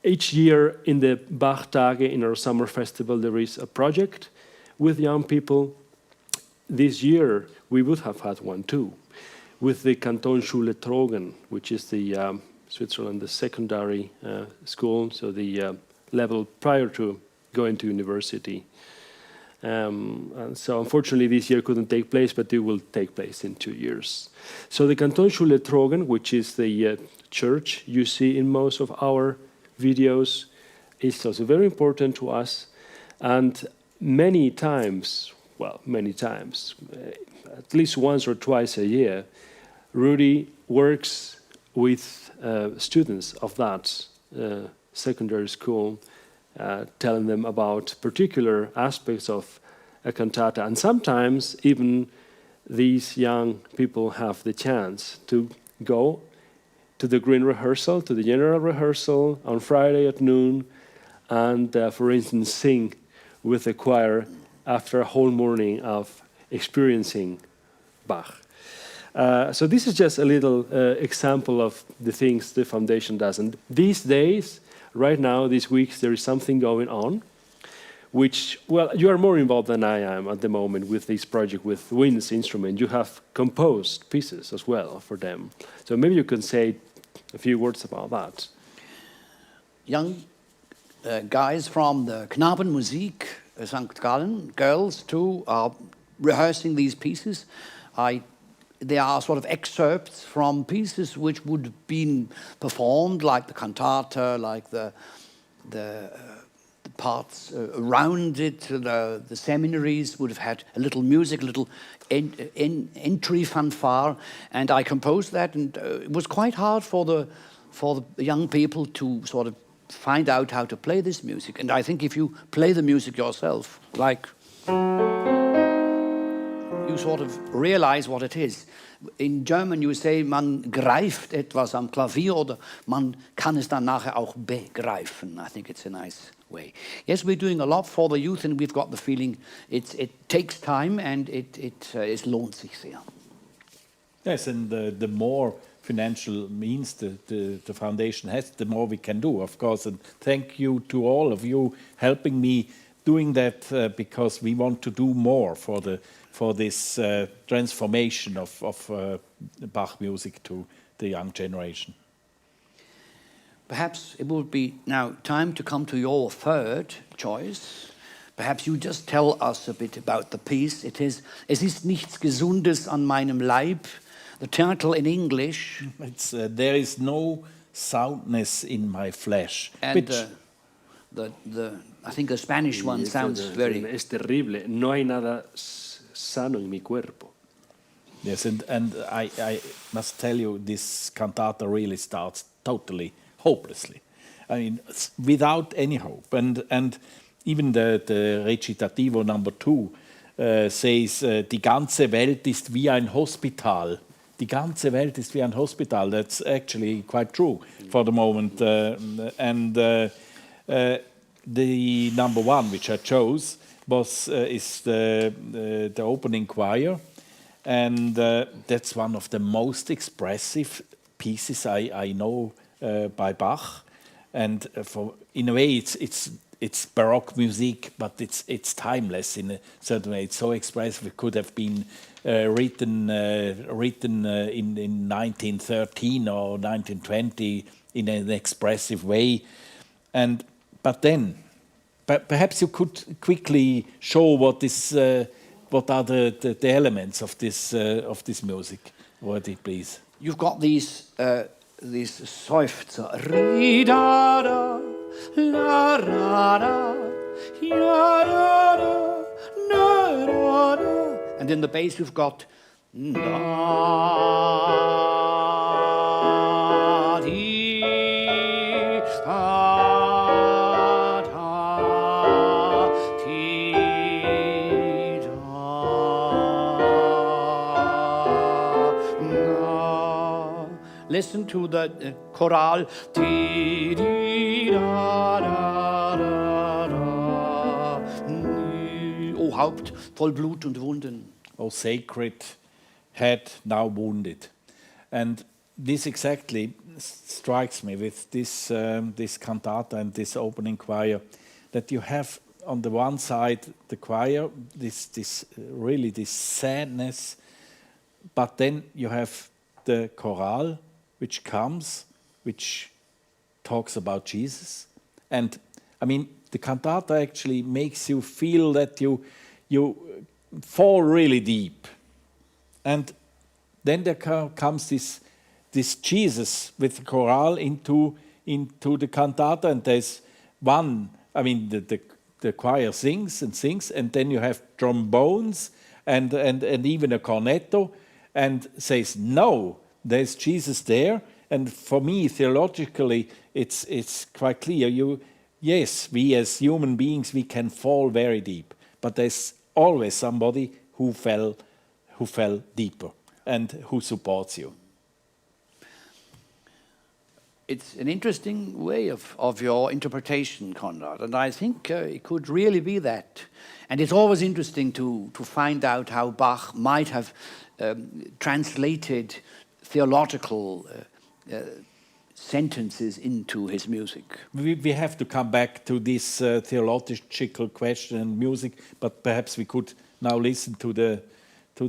Each year in the Bach Tage, in our summer festival, there is a project with young people. This year, we would have had one too, with the Kantonsschule Trogen, which is the Switzerland, the secondary school, so the level prior to going to university. And so unfortunately this year couldn't take place, but it will take place in 2 years. So the Kantonsschule Trogen, which is the church you see in most of our videos, is also very important to us. And many times, at least once or twice a year, Rudy works with students of that secondary school, telling them about particular aspects of a cantata. And sometimes even these young people have the chance to go to the green rehearsal, to the general rehearsal on Friday at noon, and for instance, sing with the choir after a whole morning of experiencing Bach. So this is just a little example of the things the foundation does. And these days, right now, these weeks, there is something going on, which, well, you are more involved than I am at the moment with this project with Wind's instrument. You have composed pieces as well for them. So maybe you can say a few words about that. Young guys from the Knabenmusik St. Gallen, girls too, are rehearsing these pieces. They are sort of excerpts from pieces which would have been performed, like the cantata, like the parts around it. The seminaries would have had a little music, a little entry fanfare, and I composed that, and it was quite hard for the young people to sort of find out how to play this music. And I think if you play the music yourself, like, you sort of realize what it is. In German you say, man greift etwas am Klavier, oder man kann es dann nachher auch begreifen. I think it's a nice way. Yes, we're doing a lot for the youth, and we've got the feeling it takes time, and es lohnt sich sehr. Yes, and the more financial means the foundation has, the more we can do, of course. And thank you to all of you helping me doing that, because we want to do more for this transformation of Bach music to the young generation. Perhaps it would be now time to come to your third choice. Perhaps you just tell us a bit about the piece. It is Es ist nichts Gesundes an meinem Leib. The title in English. It's There is no soundness in my flesh. And I think the Spanish one sounds very... Es terrible. No hay nada sano en mi cuerpo. Yes, and I must tell you, this cantata really starts totally hopelessly. I mean, without any hope. And even the recitativo number 2 says, die ganze Welt ist wie ein Hospital. Die ganze Welt ist wie ein Hospital. That's actually quite true for the moment. The number 1, which I chose, is the opening choir. and that's one of the most expressive pieces I know by Bach. And in a way, it's Baroque music, but it's timeless in a certain way. It's so expressive. It could have been written in 1913 or 1920 in an expressive way. But then, perhaps you could quickly show what are the elements of this music. Rudy, please. You've got these seufzer, ri da da, la ra da, ya da da, na da da, and in the bass you've got da di da da ti da na. Listen to the choral. Ti, di, da, da, da, da. O Haupt voll Blut und Wunden. O sacred head now wounded. And this exactly strikes me with this cantata and this opening choir, that you have on the one side the choir, this sadness, but then you have the choral, which talks about Jesus. And I mean, the cantata actually makes you feel that you fall really deep. And then there comes this Jesus with the choral into the cantata, and there's one, I mean, the choir sings, and then you have trombones and even a cornetto, and says, no, there's Jesus there. And for me, theologically, it's quite clear. Yes, we as human beings, we can fall very deep, but there's always somebody who fell deeper and who supports you. It's an interesting way of your interpretation, Conrad, and I think it could really be that. And it's always interesting to find out how Bach might have translated theological sentences into his music. We have to come back to this theological question and music, but perhaps we could now listen to the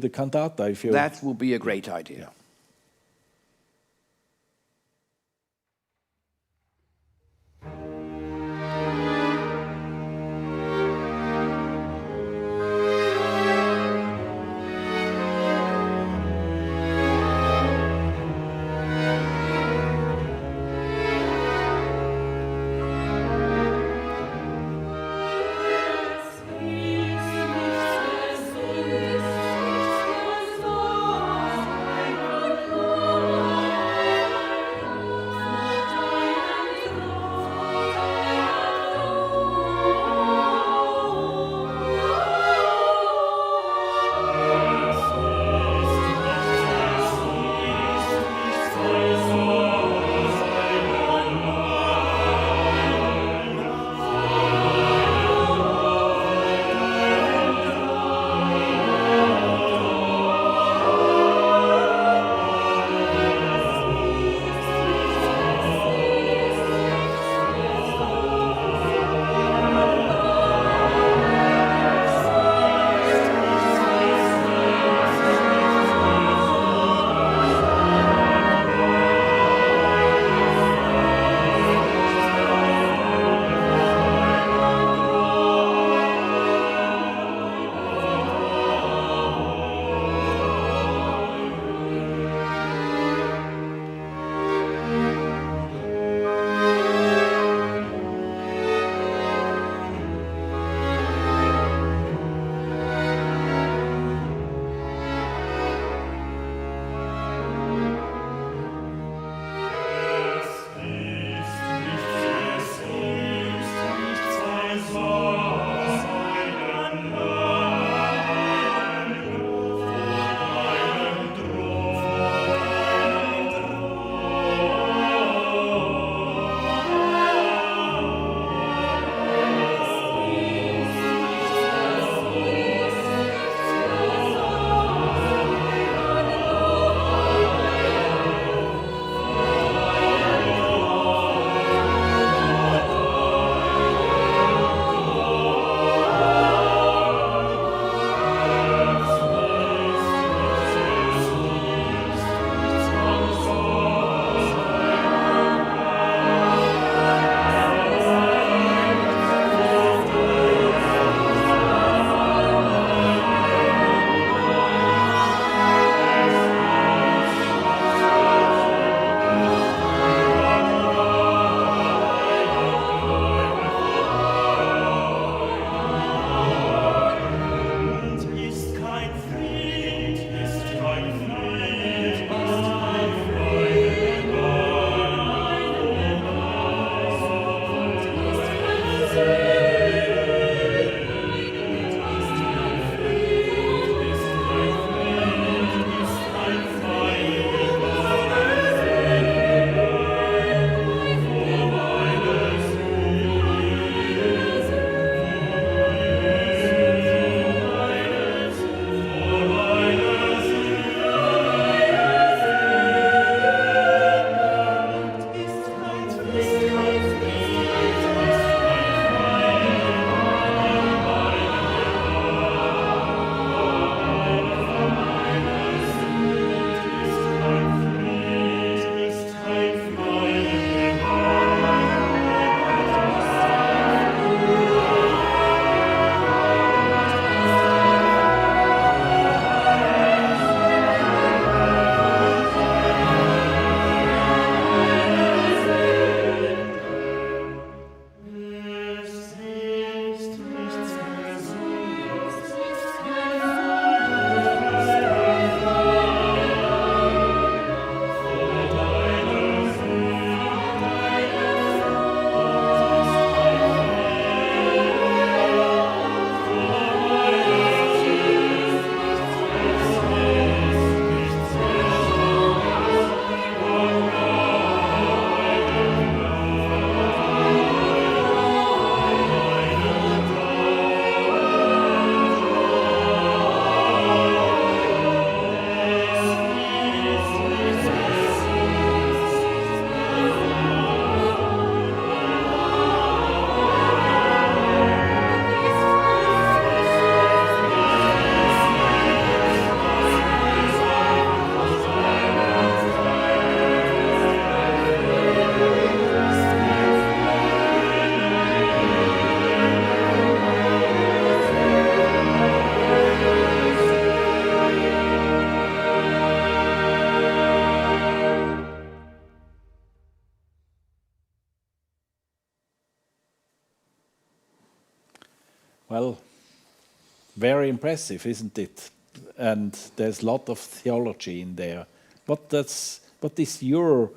cantata. If you That would be a great idea. Yeah. Nichts, nichts, nichts, nichts, nichts, nichts, nichts, nichts, nichts, nichts, Well, very impressive, isn't it? And there's a lot of theology in there. What is your,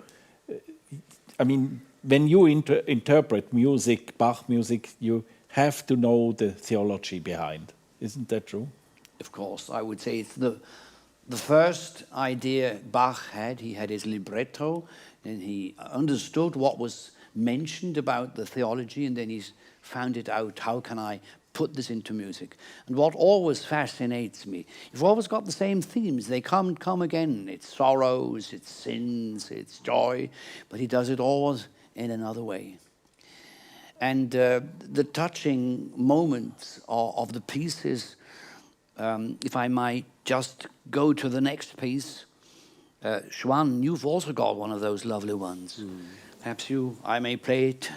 I mean, when you interpret music, Bach music, you have to know the theology behind. Isn't that true? Of course, I would say it's the first idea Bach had. He had his libretto, and he understood what was mentioned about the theology, and then he's found it out, how can I put this into music? And what always fascinates me, you've always got the same themes. They come again. It's sorrows, it's sins, it's joy, but he does it always in another way. And the touching moments of the pieces, if I might just go to the next piece, Xoan, you've also got one of those lovely ones. Perhaps I may play it.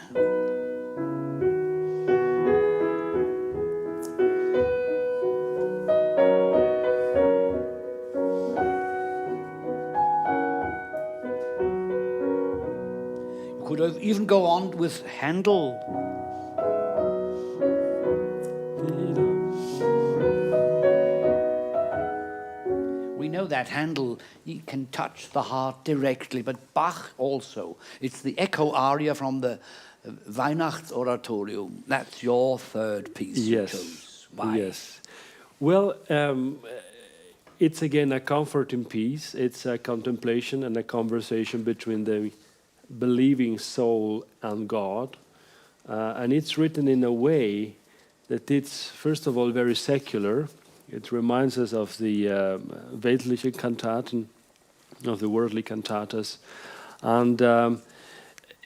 You could even go on with Handel. We know that Handel, he can touch the heart directly, but Bach also. It's the echo aria from the Weihnachtsoratorium. That's your third piece you chose. Why? Yes. Well, it's again a comforting piece. It's a contemplation and a conversation between the believing soul and God. And it's written in a way that it's, first of all, very secular. It reminds us of the weltliche Kantaten, of the worldly cantatas, and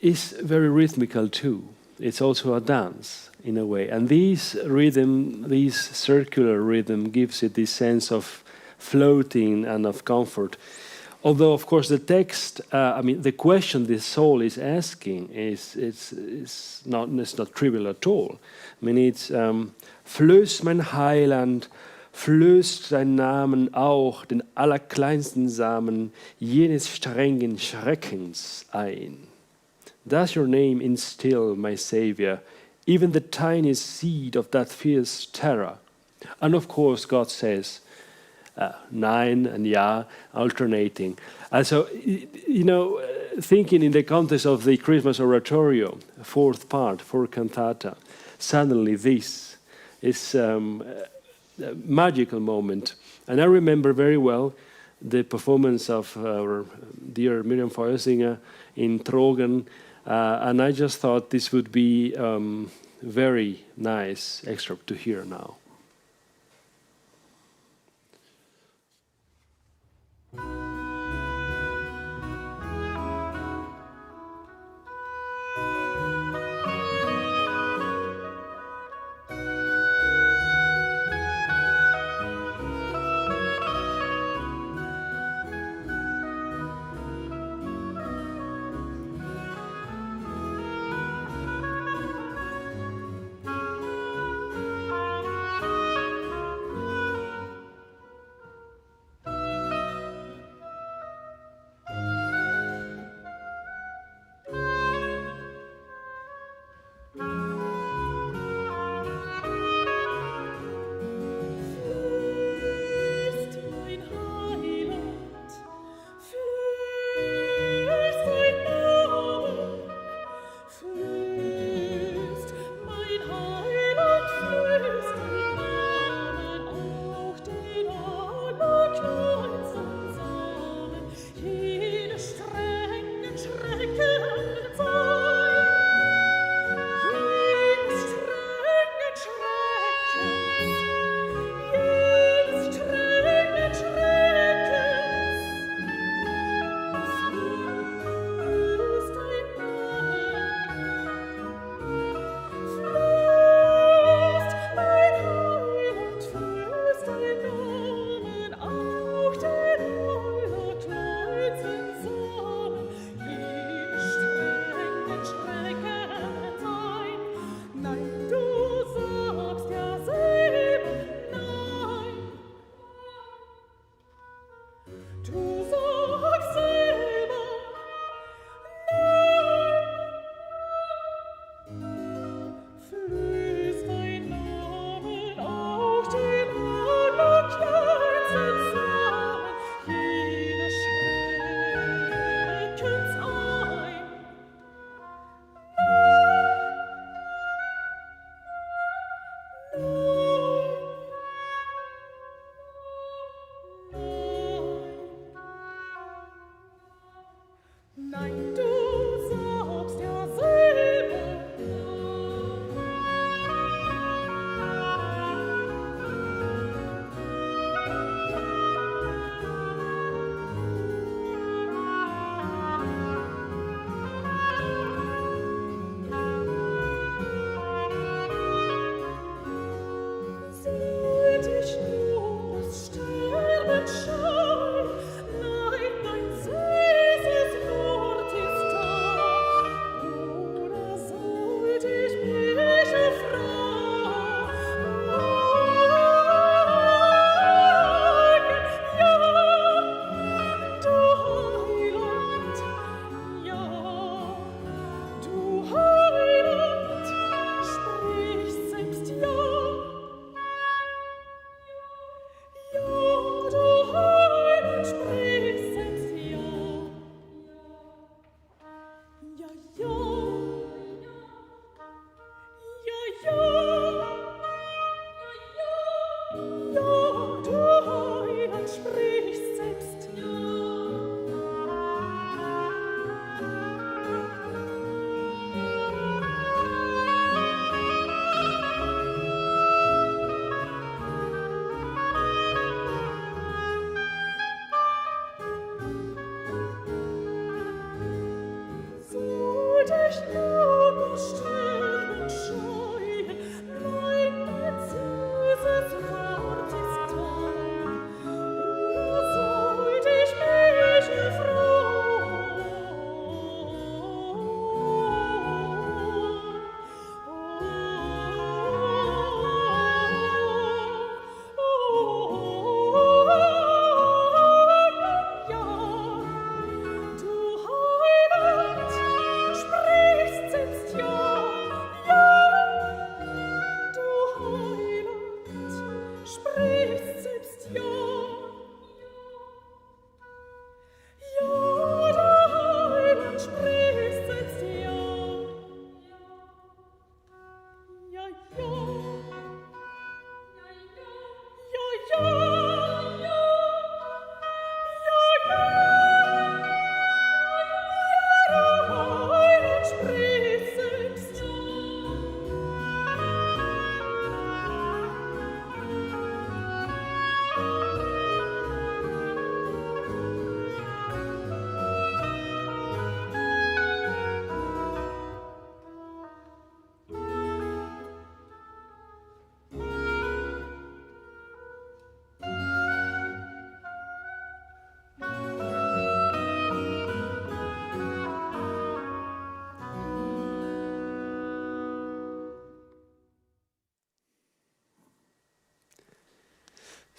is very rhythmical too. It's also a dance in a way, and this circular rhythm gives it this sense of floating and of comfort. Although, of course, the text, the question the soul is asking is not trivial at all. I mean, it's flößt mein Heiland, flößt dein Namen auch den allerkleinsten Samen jenes strengen Schreckens ein. Does your name instill, my Savior, even the tiniest seed of that fierce terror? And of course, God says, Nein and Ja, alternating. And so, thinking in the context of the Christmas oratorio, fourth part, fourth cantata, suddenly this is a magical moment. And I remember very well the performance of our dear Miriam Feuersinger in Trogen, and I just thought this would be very nice excerpt to hear now.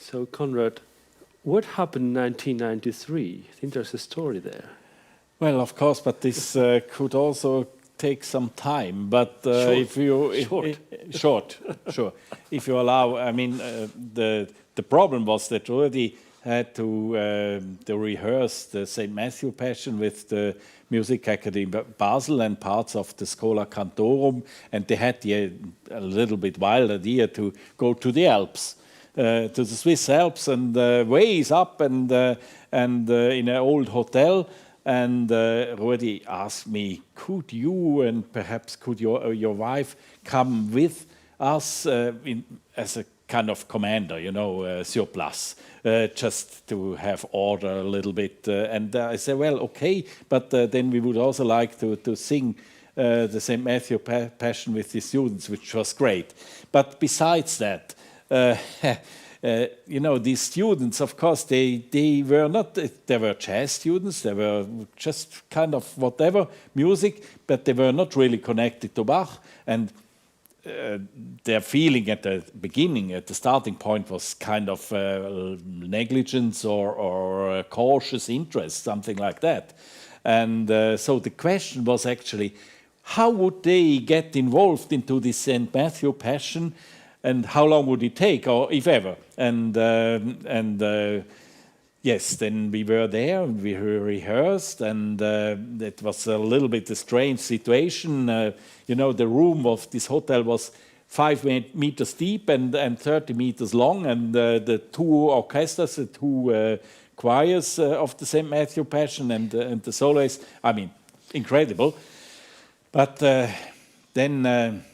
So, Conrad, what happened in 1993? I think there's a story there. Well, of course, but this could also take some time. But if you short, sure. If you allow, I mean, the problem was that Rudy had to rehearse the St. Matthew Passion with the Music Academy Basel and parts of the Schola Cantorum, and they had a little bit wild idea to go to the Alps. To the Swiss Alps and ways up and in an old hotel. And Ruedi asked me, could you and perhaps could your wife come with us as a kind of commander, you know, sur place, just to have order a little bit. And I said, well, okay, but then we would also like to sing the St. Matthew Passion with the students, which was great. But besides that, you know, these students, of course, they were not, they were jazz students, they were just kind of whatever music, but they were not really connected to Bach. And their feeling at the beginning, at the starting point, was kind of negligence or cautious interest, something like that. And so the question was actually, how would they get involved into this St. Matthew Passion, and how long would it take, or if ever? And yes, then we were there, and we rehearsed, and it was a little bit a strange situation. You know, the room of this hotel was 5 meters deep and 30 meters long, and the two orchestras, the two choirs of the St. Matthew Passion and the soloists, I mean, incredible. But then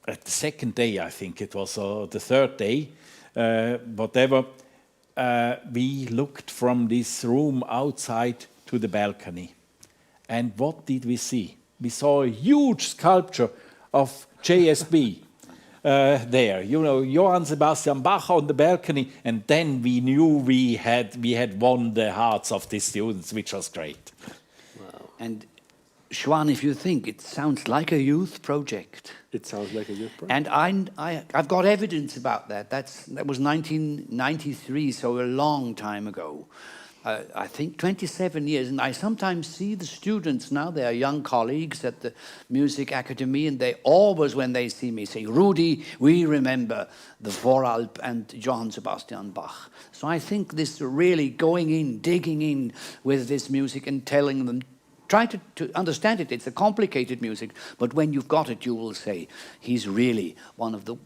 at the second day, I think it was, the third day, whatever, we looked from this room outside to the balcony. And what did we see? We saw a huge sculpture of JSB there. You know, Johann Sebastian Bach on the balcony, and then we knew we had won the hearts of the students, which was great. Wow. And Xoan, if you think, it sounds like a youth project. It sounds like a youth project. And I've got evidence about that. That was 1993, so a long time ago. I think 27 years. And I sometimes see the students now, they are young colleagues at the Music Academy, and they always, when they see me, say, Rudy, we remember the Voralp and Johann Sebastian Bach. So I think this really going in, digging in with this music and telling them, try to understand it. It's a complicated music, but when you've got it, you will say, he's really one of the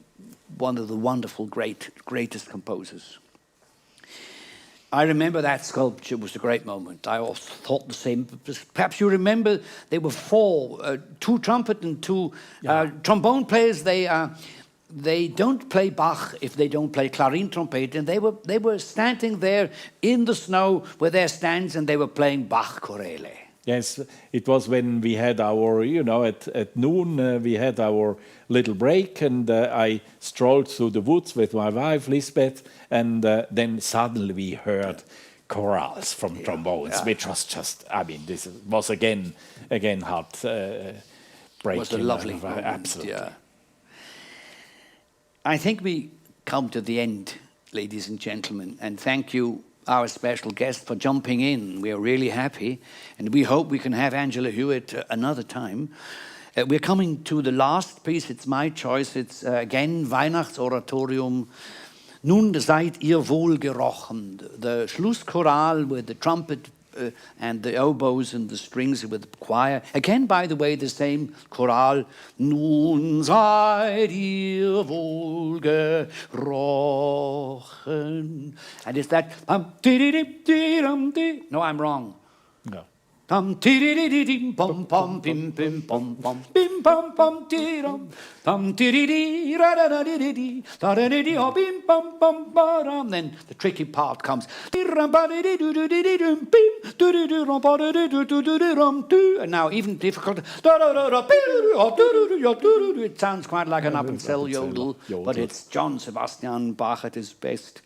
wonderful, greatest composers. I remember that sculpture was a great moment. I also thought the same. Perhaps you remember there were four, two trumpet and two trombone players. They don't play Bach if they don't play clarin trompet, and they were standing there in the snow with their stands, and they were playing Bach chorale. Yes, it was when we had our, you know, at noon we had our little break, and I strolled through the woods with my wife, Lisbeth, and then suddenly we heard chorals from trombones, which was just, I mean, this was again heartbreaking. It was a lovely moment, absolutely. Yeah. I think we come to the end, ladies and gentlemen, and thank you, our special guest, for jumping in. We are really happy, and we hope we can have Angela Hewitt another time. We're coming to the last piece. It's my choice. It's again Weihnachtsoratorium. Nun seid ihr wohl gerochen. The Schlusschoral with the trumpet and the oboes and the strings with the choir. Again, by the way, the same choral. Nun seid ihr wohl gerochen. And it's that. No, I'm wrong. No. Pam tiridim pom pom pim pim pom pom bim pom pom tiram pam tiridi ra da da di di da da di oh bim pom pom baram. Then the tricky part comes. And now even difficult. It sounds quite like an Appenzell yodel, but it's Johann Sebastian Bach at his best.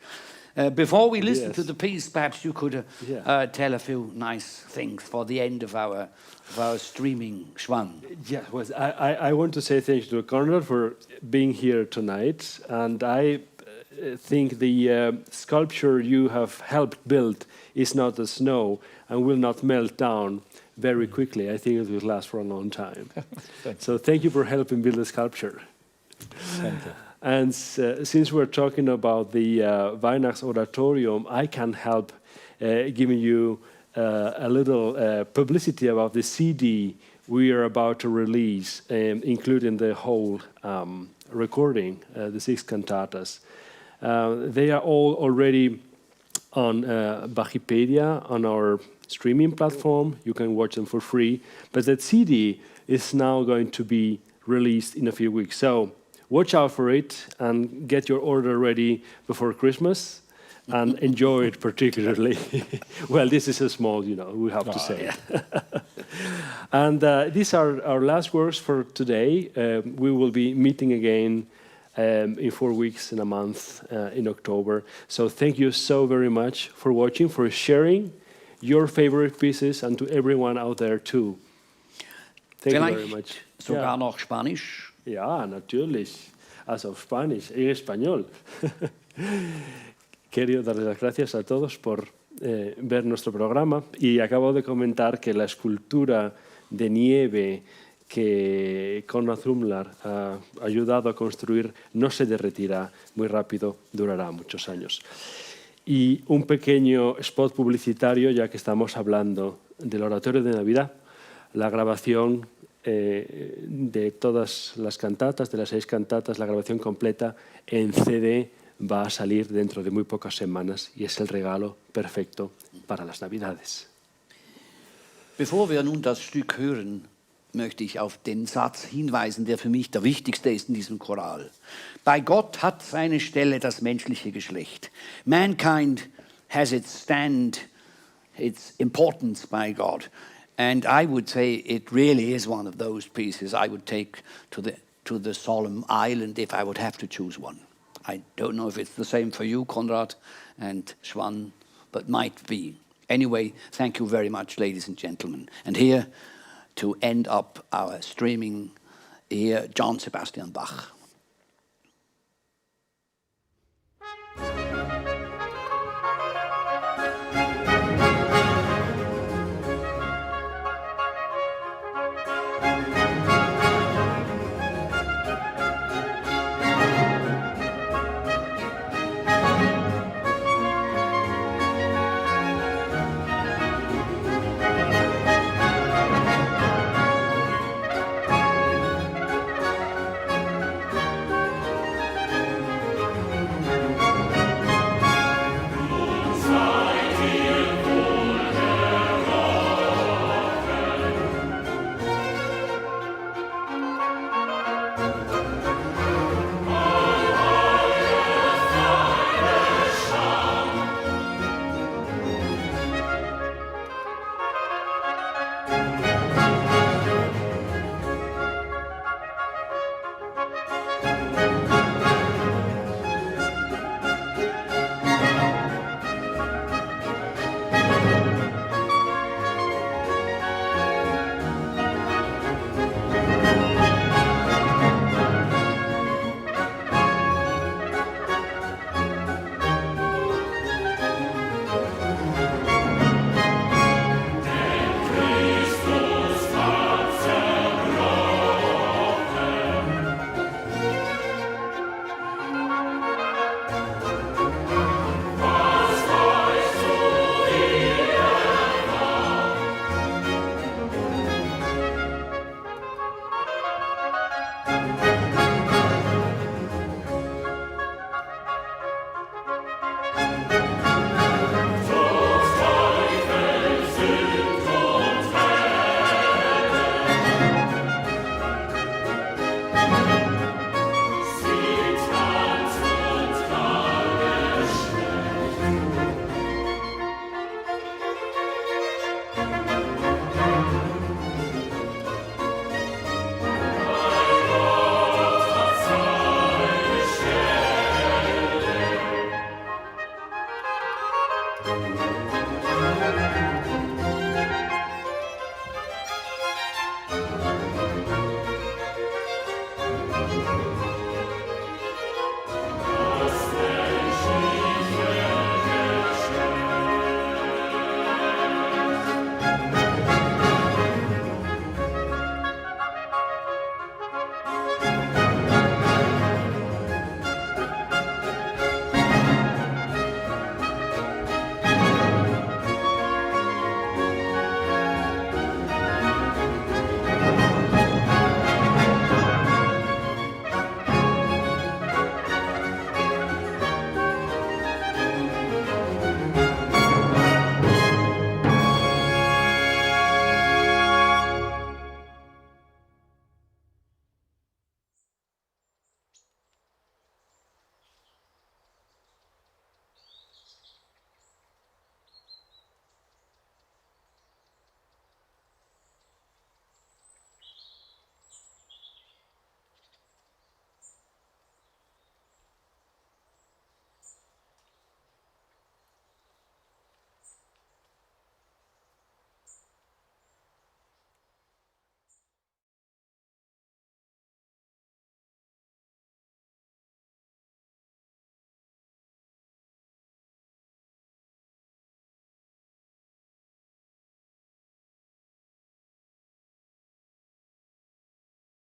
Before we listen to the piece, perhaps you could tell a few nice things for the end of our streaming, Xoan. Yeah, well, I want to say thank you to Conrad for being here tonight, and I think the sculpture you have helped build is not a snow and will not melt down very quickly. I think it will last for a long time. So thank you for helping build the sculpture. Thank you. And since we're talking about the Weihnachts Oratorium, I can help giving you a little publicity about the CD we are about to release, including the whole recording, the 6 cantatas. They are all already on Bachipedia, on our streaming platform. You can watch them for free. But that CD is now going to be released in a few weeks. So watch out for it and get your order ready before Christmas and enjoy it particularly. Well, this is a small, we have to say. Yeah. And these are our last words for today. We will be meeting again in 4 weeks, in a month, in October. So thank you so very much for watching, for sharing your favorite pieces, and to everyone out there too. Thank you very much. Sogar noch Spanisch? Ja, natürlich. Also auf Spanisch, en español. Quiero dar las gracias a todos por ver nuestro programa y acabo de comentar que la escultura de nieve que Konrad Hummler ha ayudado a construir no se derretirá muy rápido, durará muchos años. Y un pequeño spot publicitario, ya que estamos hablando del oratorio de Navidad, la grabación de todas las cantatas, de las 6 cantatas, la grabación completa en CD va a salir dentro de muy pocas semanas y es el regalo perfecto para las Navidades. Bevor wir nun das Stück hören, möchte ich auf den Satz hinweisen, der für mich der wichtigste ist in diesem Choral. Bei Gott hat seine Stelle das menschliche Geschlecht. Mankind has its stand, its importance by God. And I would say it really is one of those pieces I would take to the solemn island if I would have to choose one. I don't know if it's the same for you, Conrad and Xoan, but might be. Anyway, thank you very much, ladies and gentlemen. And here, to end up our streaming, here, Johann Sebastian Bach.